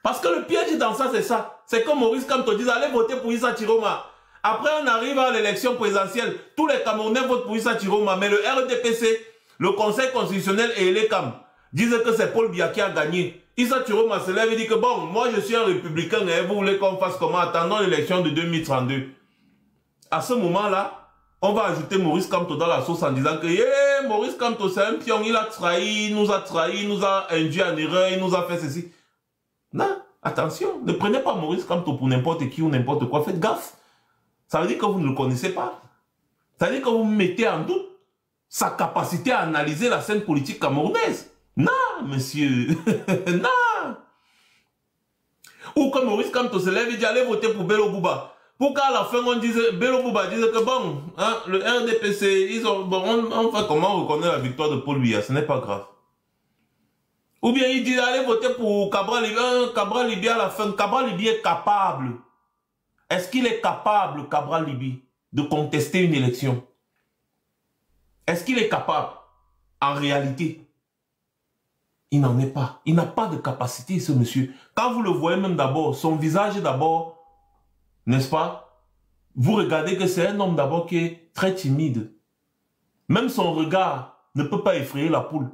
Parce que le piège dans ça, c'est ça. C'est que Maurice Kamto dise, allez voter pour Issa Chiroma. Après, on arrive à l'élection présidentielle. Tous les Camerounais votent pour Issa Chiroma. Mais le RDPC, le Conseil constitutionnel et les CAM, disent que c'est Paul Biya qui a gagné. Issa Turoma se lève et dit que bon, moi je suis un républicain et vous voulez qu'on fasse comment? Attendons l'élection de 2032. À ce moment-là, on va ajouter Maurice Kamto dans la sauce en disant que yeah, Maurice Kamto c'est un pion, il a trahi, il nous a induit en erreur, il nous a fait ceci. Non, attention, ne prenez pas Maurice Kamto pour n'importe qui ou n'importe quoi, faites gaffe. Ça veut dire que vous ne le connaissez pas. Ça veut dire que vous mettez en doute sa capacité à analyser la scène politique camerounaise. Non, monsieur. Non. Ou que Maurice Kamto se lève et dit allez voter pour Bello Bouba. Pour qu'à la fin on dise, Bello Bouba dise que bon, hein, le RDPC, on fait comment on reconnaît la victoire de Paul Biya, ce n'est pas grave. Ou bien il dit allez voter pour Cabral Libi à la fin. Cabral Libi est capable. Est-ce qu'il est capable, Cabral Libi, de contester une élection? Est-ce qu'il est capable? En réalité, il n'en est pas. Il n'a pas de capacité, ce monsieur. Quand vous le voyez même d'abord, son visage d'abord, n'est-ce pas? Vous regardez que c'est un homme d'abord qui est très timide. Même son regard ne peut pas effrayer la poule.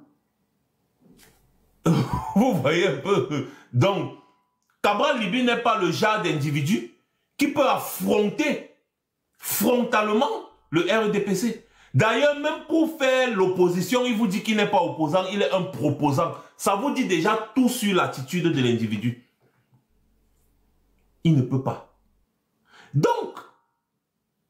Vous voyez un peu. Donc, Cabral Libi n'est pas le genre d'individu qui peut affronter frontalement le RDPC. D'ailleurs, même pour faire l'opposition, il vous dit qu'il n'est pas opposant, il est un proposant. Ça vous dit déjà tout sur l'attitude de l'individu. Il ne peut pas. Donc,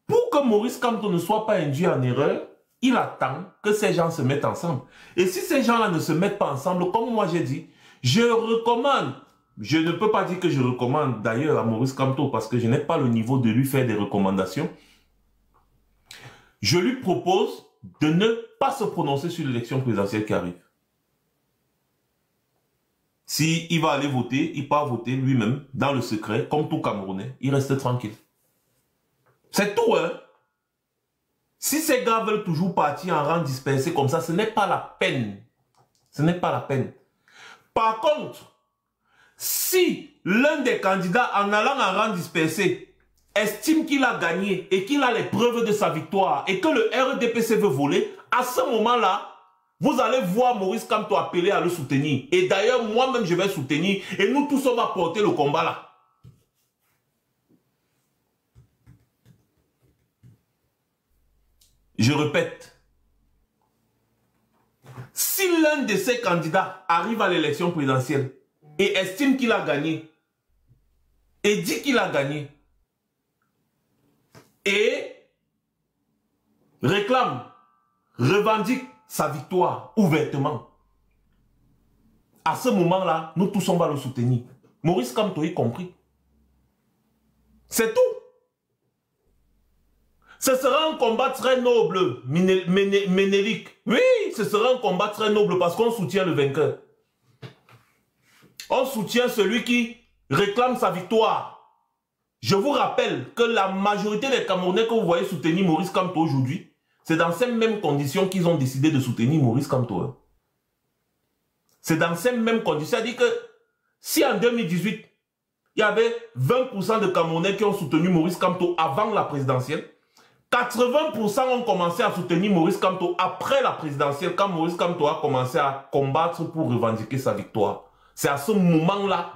pour que Maurice Kamto ne soit pas induit en erreur, il attend que ces gens se mettent ensemble. Et si ces gens-là ne se mettent pas ensemble, comme moi j'ai dit, je recommande, je ne peux pas dire que je recommande d'ailleurs à Maurice Kamto parce que je n'ai pas le niveau de lui faire des recommandations. Je lui propose de ne pas se prononcer sur l'élection présidentielle qui arrive. S'il va aller voter, il part voter lui-même, dans le secret, comme tout Camerounais. Il reste tranquille. C'est tout, hein. Si ces gars veulent toujours partir en rang dispersé comme ça, ce n'est pas la peine. Ce n'est pas la peine. Par contre, si l'un des candidats, en allant en rang dispersé, estime qu'il a gagné et qu'il a les preuves de sa victoire et que le RDPC veut voler, à ce moment-là, vous allez voir Maurice Kamto appeler à le soutenir. Et d'ailleurs, moi-même, je vais soutenir et nous tous, on va porter le combat là. Je répète, si l'un de ces candidats arrive à l'élection présidentielle et estime qu'il a gagné et dit qu'il a gagné, et réclame, revendique sa victoire ouvertement. À ce moment-là, nous tous on va le soutenir. Maurice Kamto y compris. C'est tout. Ce sera un combat très noble, Ménélique. Oui, ce sera un combat très noble parce qu'on soutient le vainqueur. On soutient celui qui réclame sa victoire. Je vous rappelle que la majorité des Camerounais que vous voyez soutenir Maurice Kamto aujourd'hui, c'est dans ces mêmes conditions qu'ils ont décidé de soutenir Maurice Kamto. C'est dans ces mêmes conditions. C'est-à-dire que si en 2018, il y avait 20% de Camerounais qui ont soutenu Maurice Kamto avant la présidentielle, 80% ont commencé à soutenir Maurice Kamto après la présidentielle, quand Maurice Kamto a commencé à combattre pour revendiquer sa victoire. C'est à ce moment-là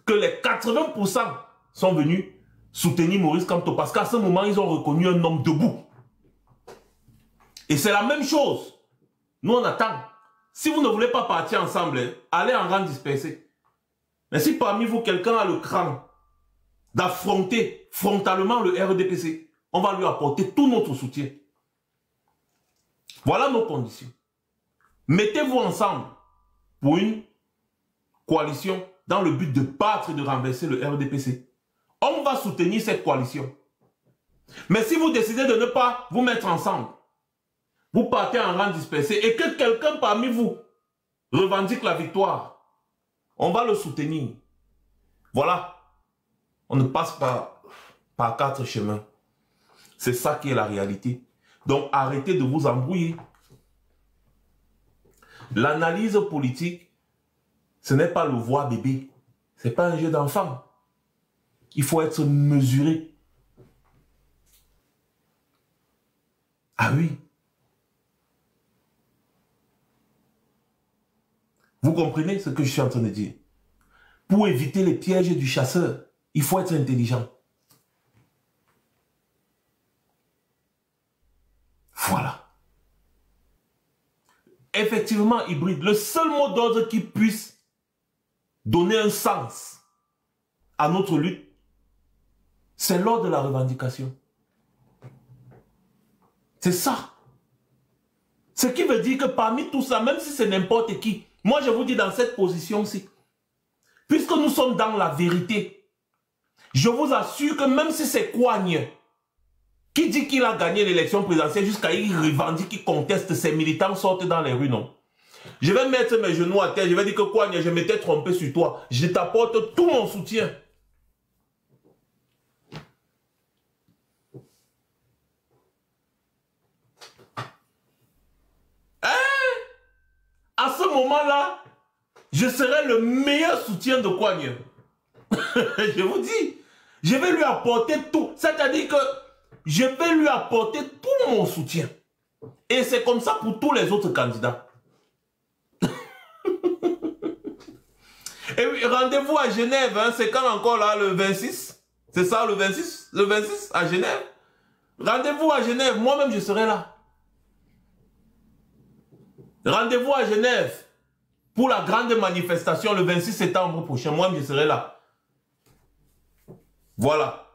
que les 80% sont venus soutenir Maurice Kamto parce qu'à ce moment, ils ont reconnu un homme debout. Et c'est la même chose. Nous, on attend. Si vous ne voulez pas partir ensemble, allez en rang dispersé. Mais si parmi vous, quelqu'un a le cran d'affronter frontalement le RDPC, on va lui apporter tout notre soutien. Voilà nos conditions. Mettez-vous ensemble pour une coalition dans le but de battre et de renverser le RDPC. On va soutenir cette coalition. Mais si vous décidez de ne pas vous mettre ensemble, vous partez en rang dispersé et que quelqu'un parmi vous revendique la victoire, on va le soutenir. Voilà. On ne passe pas par 4 chemins. C'est ça qui est la réalité. Donc arrêtez de vous embrouiller. L'analyse politique, ce n'est pas le voir bébé. Ce n'est pas un jeu d'enfant. Il faut être mesuré. Ah oui. Vous comprenez ce que je suis en train de dire? Pour éviter les pièges du chasseur, il faut être intelligent. Voilà. Effectivement, hybride, le seul mot d'ordre qui puisse donner un sens à notre lutte, c'est l'ordre de la revendication. C'est ça. Ce qui veut dire que parmi tout ça, même si c'est n'importe qui, moi je vous dis dans cette position-ci, puisque nous sommes dans la vérité, je vous assure que même si c'est Kouagne qui dit qu'il a gagné l'élection présidentielle jusqu'à il revendique, qu'il conteste, ses militants sortent dans les rues, non. Je vais mettre mes genoux à terre, je vais dire que Kouagne, je m'étais trompé sur toi, je t'apporte tout mon soutien. À ce moment-là, je serai le meilleur soutien de Kouagne. Je vous dis, je vais lui apporter tout. C'est-à-dire que je vais lui apporter tout mon soutien. Et c'est comme ça pour tous les autres candidats. Et oui, rendez-vous à Genève, hein, c'est quand encore là, le 26? C'est ça, le 26? Le 26 à Genève? Rendez-vous à Genève, moi-même je serai là. Rendez-vous à Genève pour la grande manifestation le 26 septembre prochain. Moi-même, je serai là. Voilà.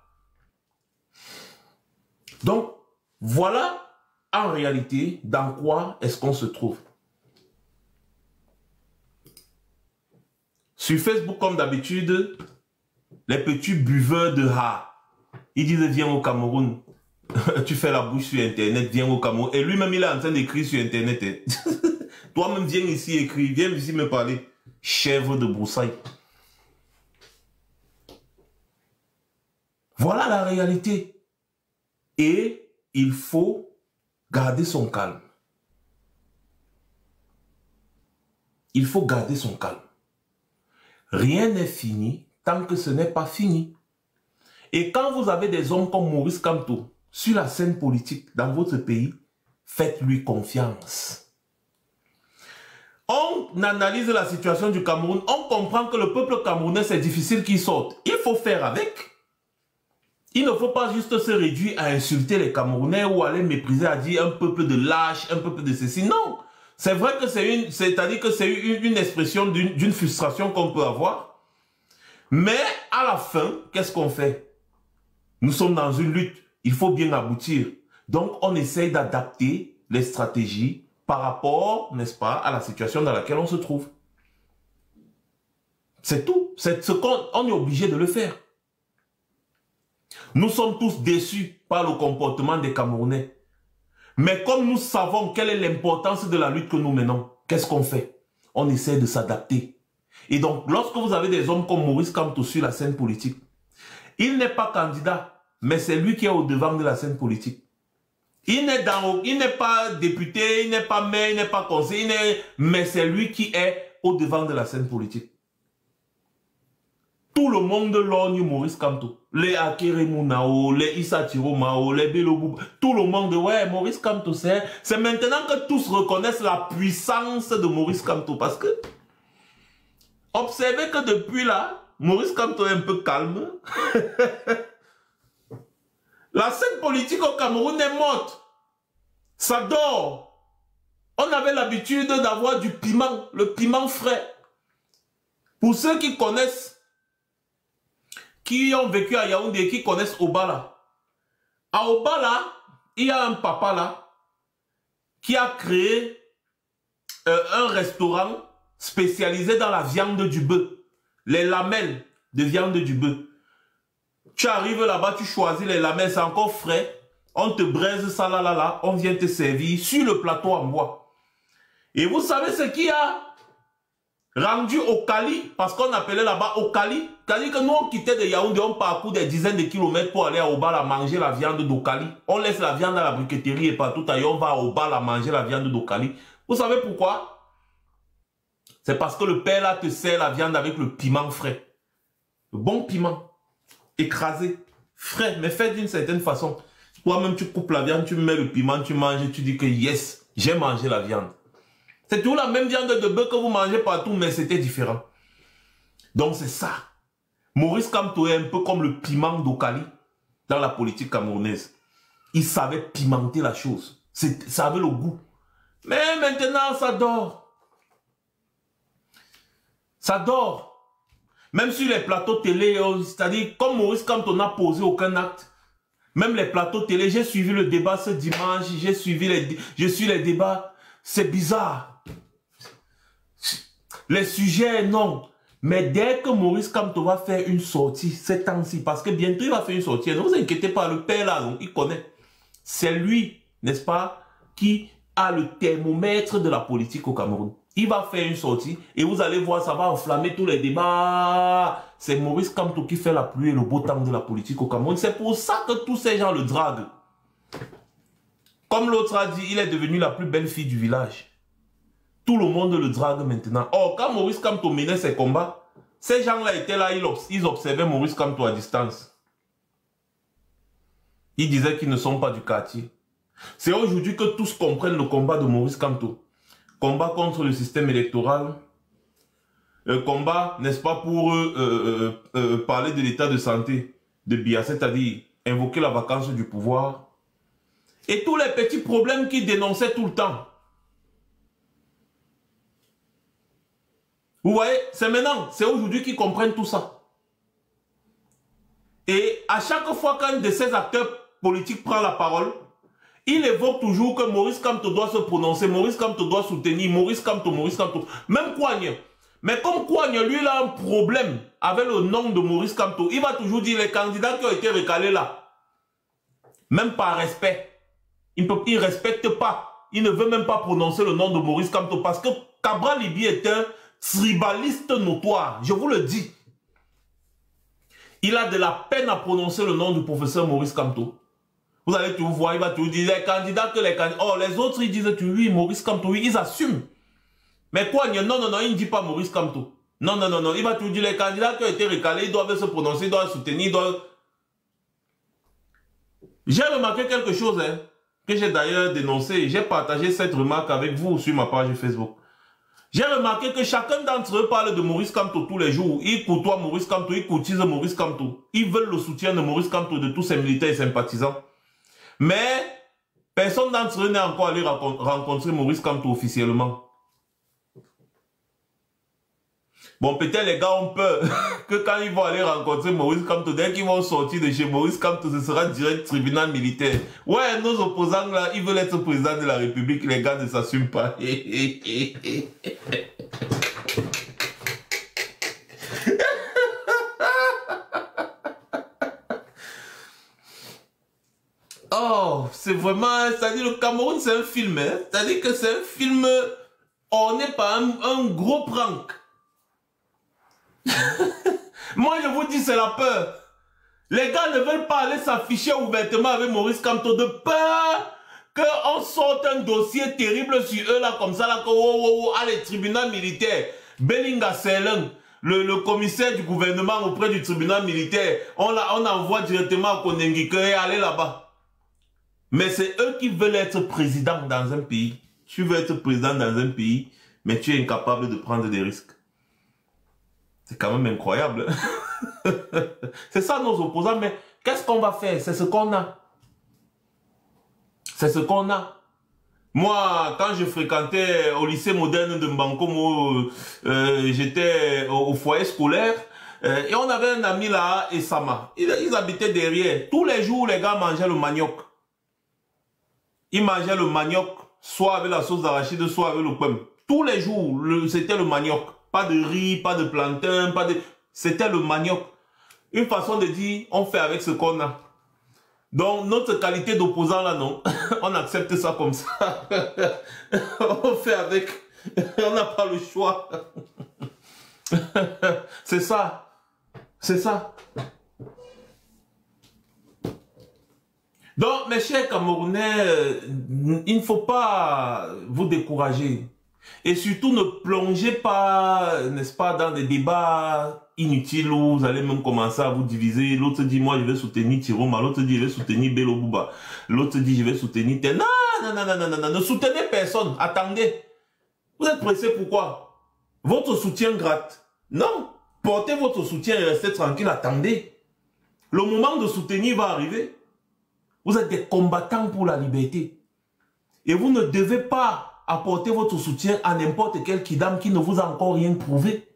Donc, voilà en réalité dans quoi est-ce qu'on se trouve. Sur Facebook, comme d'habitude, les petits buveurs de ha, ils disent viens au Cameroun. Tu fais la bouche sur Internet, viens au Cameroun. Et lui-même, il est en train d'écrire sur Internet. Toi-même, viens ici écrire, viens ici me parler. Chèvre de broussailles. Voilà la réalité. Et il faut garder son calme. Il faut garder son calme. Rien n'est fini tant que ce n'est pas fini. Et quand vous avez des hommes comme Maurice Kamto sur la scène politique dans votre pays, faites-lui confiance. On analyse la situation du Cameroun, on comprend que le peuple camerounais, c'est difficile qu'il sorte. Il faut faire avec. Il ne faut pas juste se réduire à insulter les Camerounais ou aller mépriser, à dire un peuple de lâches, un peuple de ceci. Non, c'est vrai que c'est-à-dire que c'est une expression d'une frustration qu'on peut avoir. Mais à la fin, qu'est-ce qu'on fait? Nous sommes dans une lutte, il faut bien aboutir. Donc on essaye d'adapter les stratégies par rapport, n'est-ce pas, à la situation dans laquelle on se trouve. C'est tout. C'est ce qu'on est obligé de le faire. Nous sommes tous déçus par le comportement des Camerounais. Mais comme nous savons quelle est l'importance de la lutte que nous menons, qu'est-ce qu'on fait? On essaie de s'adapter. Et donc, lorsque vous avez des hommes comme Maurice Kamto sur la scène politique, il n'est pas candidat, mais c'est lui qui est au devant de la scène politique. Il n'est pas député, il n'est pas maire, il n'est pas conseiller, mais c'est lui qui est au devant de la scène politique. Tout le monde lorgne Maurice Kamto. Les Akere Mounao, les Issa Tiro Mao, les Beloboub, tout le monde, ouais, Maurice Kamto, c'est maintenant que tous reconnaissent la puissance de Maurice Kamto. Parce que, observez que depuis là, Maurice Kamto est un peu calme. La scène politique au Cameroun est morte. Ça dort. On avait l'habitude d'avoir du piment, le piment frais. Pour ceux qui connaissent, qui ont vécu à Yaoundé, qui connaissent Obala. À Obala, il y a un papa là, qui a créé un restaurant spécialisé dans la viande du bœuf. Les lamelles de viande du bœuf. Tu arrives là-bas, tu choisis les lamelles, c'est encore frais. On te braise ça là, on vient te servir sur le plateau en bois. Et vous savez ce qui a rendu Okali, parce qu'on appelait là-bas Okali, c'est-à-dire que nous on quittait de Yaoundé, on parcourt des dizaines de kilomètres pour aller à Obala manger la viande d'Okali. On laisse la viande à la briqueterie et partout ailleurs, on va à Obala manger la viande d'Okali. Vous savez pourquoi? C'est parce que le père là te sert la viande avec le piment frais. Le bon piment. Écrasé, frais, mais fait d'une certaine façon. Toi-même, tu coupes la viande, tu mets le piment, tu manges, tu dis que yes, j'ai mangé la viande. C'est toujours la même viande de bœuf que vous mangez partout, mais c'était différent. Donc c'est ça. Maurice Kamto est un peu comme le piment d'Okali dans la politique camerounaise. Il savait pimenter la chose. Ça avait le goût. Mais maintenant, ça dort. Ça dort. Même sur les plateaux télé, c'est-à-dire, comme Maurice Kamto n'a posé aucun acte, même les plateaux télé, j'ai suivi le débat ce dimanche, je suis les débats, c'est bizarre. Les sujets, non. Mais dès que Maurice Kamto va faire une sortie, ces temps-ci, parce que bientôt il va faire une sortie, ne vous inquiétez pas, le père là, donc, il connaît. C'est lui, n'est-ce pas, qui a le thermomètre de la politique au Cameroun. Il va faire une sortie et vous allez voir, ça va enflammer tous les débats. C'est Maurice Kamto qui fait la pluie et le beau temps de la politique au Cameroun. C'est pour ça que tous ces gens le draguent. Comme l'autre a dit, il est devenu la plus belle fille du village. Tout le monde le drague maintenant. Or, quand Maurice Kamto menait ses combats, ces gens-là étaient là, ils observaient Maurice Kamto à distance. Ils disaient qu'ils ne sont pas du quartier. C'est aujourd'hui que tous comprennent le combat de Maurice Kamto. Combat contre le système électoral. Combat, n'est-ce pas, pour parler de l'état de santé de Biya, c'est-à-dire invoquer la vacance du pouvoir. Et tous les petits problèmes qu'il dénonçait tout le temps. Vous voyez, c'est maintenant, c'est aujourd'hui qu'ils comprennent tout ça. Et à chaque fois qu'un de ces acteurs politiques prend la parole, il évoque toujours que Maurice Kamto doit se prononcer, Maurice Kamto doit soutenir, Maurice Kamto. Même Kouagne. Mais comme Kouagne, lui, il a un problème avec le nom de Maurice Kamto, il va toujours dire les candidats qui ont été recalés là. Même par respect. Il ne respecte pas. Il ne veut même pas prononcer le nom de Maurice Kamto parce que Cabral Libi est un tribaliste notoire. Je vous le dis. Il a de la peine à prononcer le nom du professeur Maurice Kamto. Vous allez toujours voir, il va toujours dire les candidats que les candidats. Oh, les autres, ils disent oui, Maurice Kamto, oui, ils assument. Mais quoi, non, il ne dit pas Maurice Kamto. Non, il va toujours dire les candidats qui ont été recalés, ils doivent se prononcer, ils doivent soutenir, ils doivent... J'ai remarqué quelque chose, hein, que j'ai d'ailleurs dénoncé. J'ai partagé cette remarque avec vous sur ma page Facebook. J'ai remarqué que chacun d'entre eux parle de Maurice Kamto tous les jours. Ils côtoient Maurice Kamto, ils cotisent Maurice Kamto. Ils veulent le soutien de Maurice Kamto, de tous ses militaires et sympathisants. Mais personne d'entre eux n'est encore allé rencontrer Maurice Kamto officiellement. Bon, peut-être les gars ont peur que quand ils vont aller rencontrer Maurice Kamto, dès qu'ils vont sortir de chez Maurice Kamto, ce sera direct tribunal militaire. Ouais, nos opposants là, ils veulent être président de la République, les gars ne s'assument pas. Oh, c'est vraiment, c'est-à-dire le Cameroun c'est un film, hein? C'est-à-dire que c'est un film orné par un gros prank. Moi je vous dis c'est la peur. Les gars ne veulent pas aller s'afficher ouvertement avec Maurice Kamto de peur qu'on sorte un dossier terrible sur eux là comme ça là que allez, tribunal militaire, Belinga Seleng, le commissaire du gouvernement auprès du tribunal militaire, on envoie directement à Kondengi et aller là-bas. Mais c'est eux qui veulent être président dans un pays. Tu veux être président dans un pays, mais tu es incapable de prendre des risques. C'est quand même incroyable. C'est ça nos opposants, mais qu'est-ce qu'on va faire? C'est ce qu'on a. C'est ce qu'on a. Moi, quand je fréquentais au lycée moderne de Mbankomo, j'étais au foyer scolaire, et on avait un ami là, Esama. Ils habitaient derrière. Tous les jours, les gars mangeaient le manioc. Ils mangeaient le manioc, soit avec la sauce d'arachide, soit avec le pomme. Tous les jours, c'était le manioc. Pas de riz, pas de plantain, pas de... C'était le manioc. Une façon de dire, on fait avec ce qu'on a. Donc, notre qualité d'opposant là, non. On accepte ça comme ça. On fait avec. On n'a pas le choix. C'est ça. C'est ça. Donc, mes chers Camerounais, il ne faut pas vous décourager. Et surtout, ne plongez pas, n'est-ce pas, dans des débats inutiles où vous allez même commencer à vous diviser. L'autre dit, moi, je vais soutenir Tiroma. L'autre dit, je vais soutenir Bello Bouba. L'autre dit, je vais soutenir... Non, ne soutenez personne. Attendez. Vous êtes pressé pourquoi? Votre soutien gratte. Non. Portez votre soutien et restez tranquille, attendez. Le moment de soutenir va arriver. Vous êtes des combattants pour la liberté. Et vous ne devez pas apporter votre soutien à n'importe quel kidam qui ne vous a encore rien prouvé.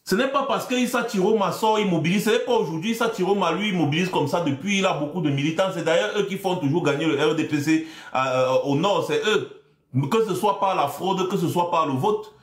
Ce n'est pas parce que Issa Tiroma sort, il mobilise. Ce n'est pas aujourd'hui, Issa Tiroma, lui, il mobilise comme ça depuis, il a beaucoup de militants. C'est d'ailleurs eux qui font toujours gagner le RDPC au nord, c'est eux. Que ce soit par la fraude, que ce soit par le vote.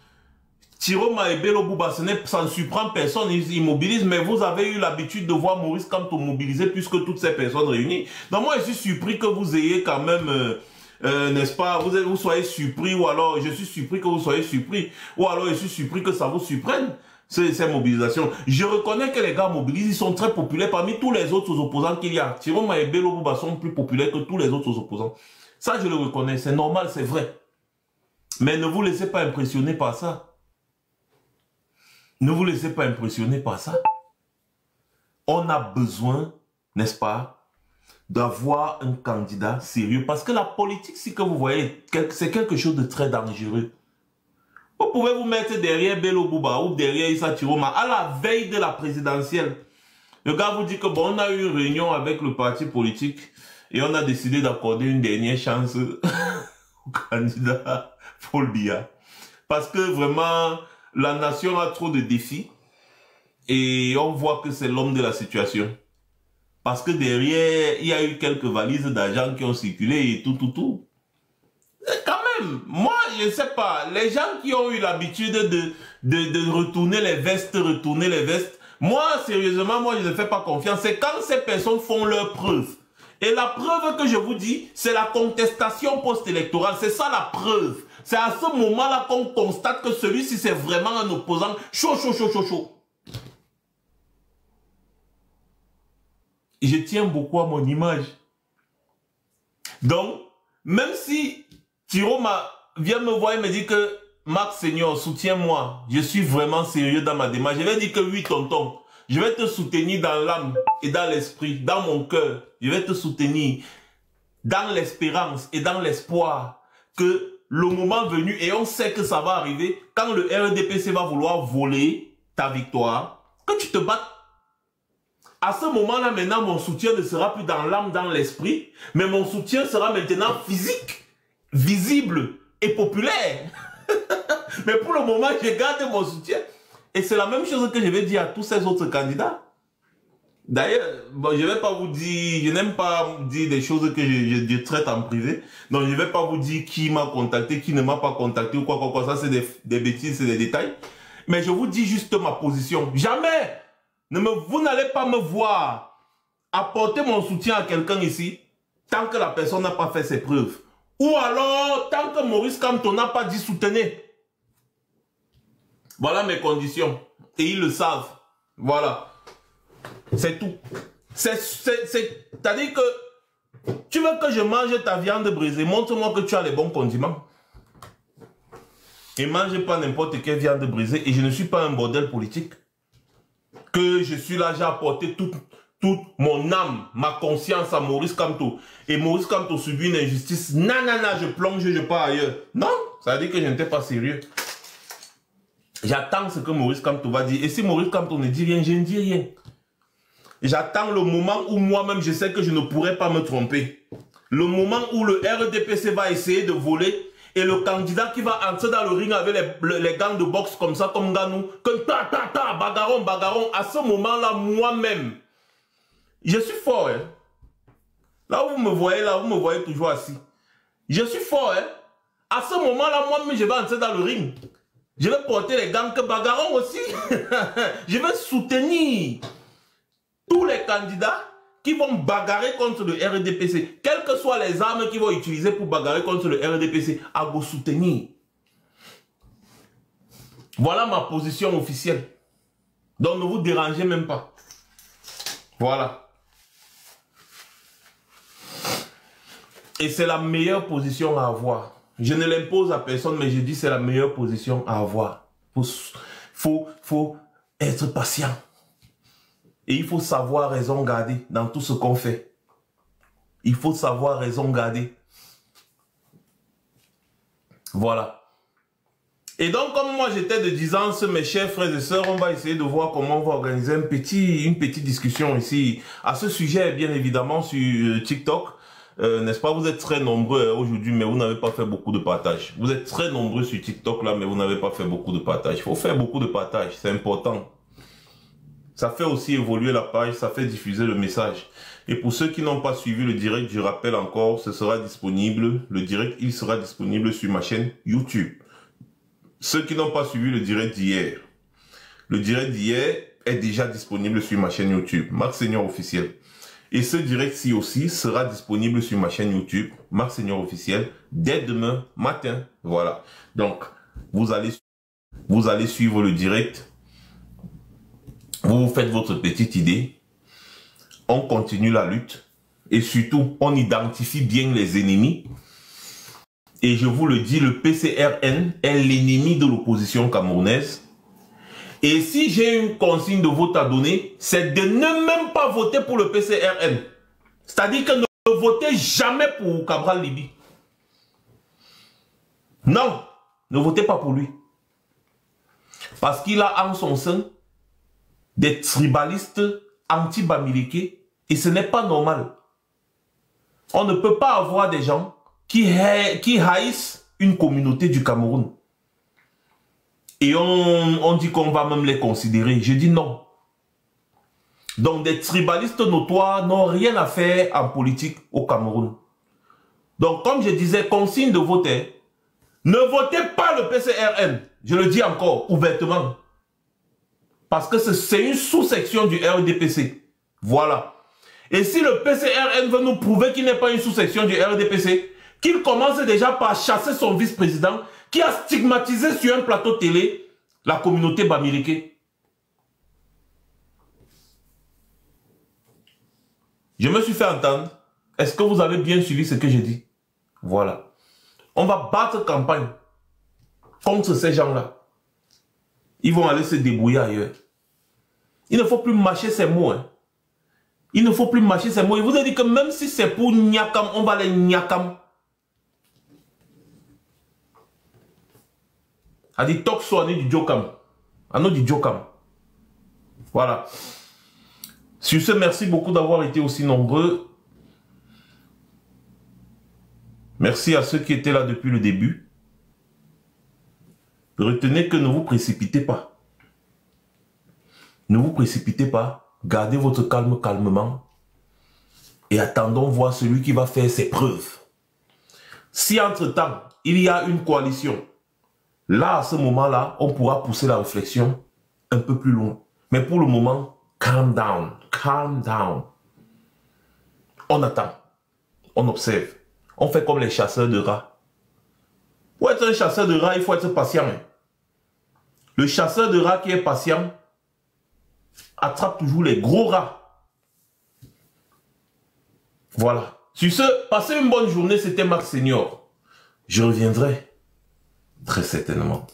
Tiroma et Bello Bouba, ça ne surprend personne, ils mobilisent, mais vous avez eu l'habitude de voir Maurice Kamto mobiliser puisque toutes ces personnes réunies. Donc moi, je suis surpris que vous ayez quand même, n'est-ce pas, vous soyez surpris, ou alors je suis surpris que vous soyez surpris, ou alors je suis surpris que ça vous surprenne, ces mobilisations. Je reconnais que les gars mobilisent, ils sont très populaires parmi tous les autres opposants qu'il y a. Tiroma et Bello Bouba sont plus populaires que tous les autres opposants. Ça, je le reconnais, c'est normal, c'est vrai. Mais ne vous laissez pas impressionner par ça. Ne vous laissez pas impressionner par ça. On a besoin, n'est-ce pas, d'avoir un candidat sérieux. Parce que la politique, si que vous voyez, c'est quelque chose de très dangereux. Vous pouvez vous mettre derrière Bello Bouba ou derrière Issa Tiroma à la veille de la présidentielle. Le gars vous dit que bon, on a eu une réunion avec le parti politique et on a décidé d'accorder une dernière chance au candidat Paul Biya. Parce que vraiment... la nation a trop de défis et on voit que c'est l'homme de la situation. Parce que derrière, il y a eu quelques valises d'argent qui ont circulé et tout. Et quand même, moi, je ne sais pas, les gens qui ont eu l'habitude de retourner les vestes, moi, sérieusement, moi, je ne fais pas confiance. C'est quand ces personnes font leurs preuves. Et la preuve que je vous dis, c'est la contestation post-électorale. C'est ça la preuve. C'est à ce moment-là qu'on constate que celui-ci, c'est vraiment un opposant chaud. Je tiens beaucoup à mon image. Donc, même si Tiroma vient me voir et me dit que Max Senior, soutiens-moi, je suis vraiment sérieux dans ma démarche. Je vais dire que oui, tonton. Je vais te soutenir dans l'âme et dans l'esprit, dans mon cœur. Je vais te soutenir dans l'espérance et dans l'espoir que le moment venu, et on sait que ça va arriver, quand le RDPC va vouloir voler ta victoire, que tu te battes. À ce moment-là, maintenant, mon soutien ne sera plus dans l'âme, dans l'esprit, mais mon soutien sera maintenant physique, visible et populaire. Mais pour le moment, je garde mon soutien. Et c'est la même chose que je vais dire à tous ces autres candidats. D'ailleurs, bon, je ne vais pas vous dire, je n'aime pas dire des choses que je traite en privé. Donc, je ne vais pas vous dire qui m'a contacté, qui ne m'a pas contacté ou quoi. Ça, c'est des bêtises, c'est des détails. Mais je vous dis juste ma position. Jamais, vous n'allez pas me voir apporter mon soutien à quelqu'un ici tant que la personne n'a pas fait ses preuves. Ou alors, tant que Maurice Kamto n'a pas dit soutenez. Voilà mes conditions. Et ils le savent. Voilà. C'est tout. C'est-à-dire que tu veux que je mange ta viande brisée, montre-moi que tu as les bons condiments. Et mange pas n'importe quelle viande brisée. Et je ne suis pas un bordel politique. Que je suis là, j'ai apporté toute mon âme, ma conscience à Maurice Kamto. Et Maurice Kamto subit une injustice. Non, je plonge, je pars ailleurs. Non, ça veut dire que je n'étais pas sérieux. J'attends ce que Maurice Kamto va dire. Et si Maurice Kamto ne dit rien, je ne dis rien. J'attends le moment où moi-même je sais que je ne pourrai pas me tromper. Le moment où le RDPC va essayer de voler et le candidat qui va entrer dans le ring avec les gants de boxe comme ça, comme Ganou, que bagarron, à ce moment-là, moi-même, je suis fort. Hein. Là où vous me voyez toujours assis. Je suis fort. Hein. À ce moment-là, moi-même, je vais entrer dans le ring. Je vais porter les gants que bagarron aussi. Je vais soutenir tous les candidats qui vont bagarrer contre le RDPC, quelles que soient les armes qu'ils vont utiliser pour bagarrer contre le RDPC, à vous soutenir. Voilà ma position officielle. Donc ne vous dérangez même pas. Voilà. Et c'est la meilleure position à avoir. Je ne l'impose à personne, mais je dis c'est la meilleure position à avoir. Faut être patient. Et il faut savoir raison garder dans tout ce qu'on fait. Il faut savoir raison garder. Voilà. Et donc, comme moi j'étais de 10 ans, mes chers frères et sœurs, on va essayer de voir comment on va organiser une petite discussion ici à ce sujet, bien évidemment, sur TikTok. N'est-ce pas? Vous êtes très nombreux aujourd'hui, mais vous n'avez pas fait beaucoup de partage. Vous êtes très nombreux sur TikTok là, mais vous n'avez pas fait beaucoup de partage. Il faut faire beaucoup de partage, c'est important. Ça fait aussi évoluer la page, ça fait diffuser le message. Et pour ceux qui n'ont pas suivi le direct, je rappelle encore, ce sera disponible. Le direct, il sera disponible sur ma chaîne YouTube. Ceux qui n'ont pas suivi le direct d'hier, le direct d'hier est déjà disponible sur ma chaîne YouTube, Marc Seigneur Officiel. Et ce direct-ci aussi sera disponible sur ma chaîne YouTube, Marc Seigneur Officiel, dès demain matin. Voilà. Donc, vous allez suivre le direct. Vous vous faites votre petite idée. On continue la lutte. Et surtout, on identifie bien les ennemis. Et je vous le dis, le PCRN est l'ennemi de l'opposition camerounaise. Et si j'ai une consigne de vote à donner, c'est de ne même pas voter pour le PCRN. C'est-à-dire que ne votez jamais pour Cabral Libye. Non, ne votez pas pour lui. Parce qu'il a en son sein des tribalistes anti-bamileke et ce n'est pas normal. On ne peut pas avoir des gens qui haïssent une communauté du Cameroun. Et on dit qu'on va même les considérer. Je dis non. Donc des tribalistes notoires n'ont rien à faire en politique au Cameroun. Donc comme je disais, consigne de voter. Ne votez pas le PCRN. Je le dis encore ouvertement. Parce que c'est une sous-section du RDPC. Voilà. Et si le PCRN veut nous prouver qu'il n'est pas une sous-section du RDPC, qu'il commence déjà par chasser son vice-président qui a stigmatisé sur un plateau télé la communauté bamileke. Je me suis fait entendre. Est-ce que vous avez bien suivi ce que j'ai dit? Voilà. On va battre campagne contre ces gens-là. Ils vont aller se débrouiller ailleurs. Il ne faut plus mâcher ces mots. Hein. Il ne faut plus mâcher ces mots. Il vous a dit que même si c'est pour Nyakam, on va les Nyakam. A dit tok so ane du Jokam. Ano du Jokam. Voilà. Sur ce, merci beaucoup d'avoir été aussi nombreux. Merci à ceux qui étaient là depuis le début. Retenez que ne vous précipitez pas. Ne vous précipitez pas. Gardez votre calme calmement. Et attendons voir celui qui va faire ses preuves. Si entre-temps, il y a une coalition, là, à ce moment-là, on pourra pousser la réflexion un peu plus loin. Mais pour le moment, calm down. Calm down. On attend. On observe. On fait comme les chasseurs de rats. Pour être un chasseur de rats, il faut être patient. Hein. Le chasseur de rats qui est patient attrape toujours les gros rats. Voilà. Sur ce, passez une bonne journée. C'était Marc Senior. Je reviendrai très certainement.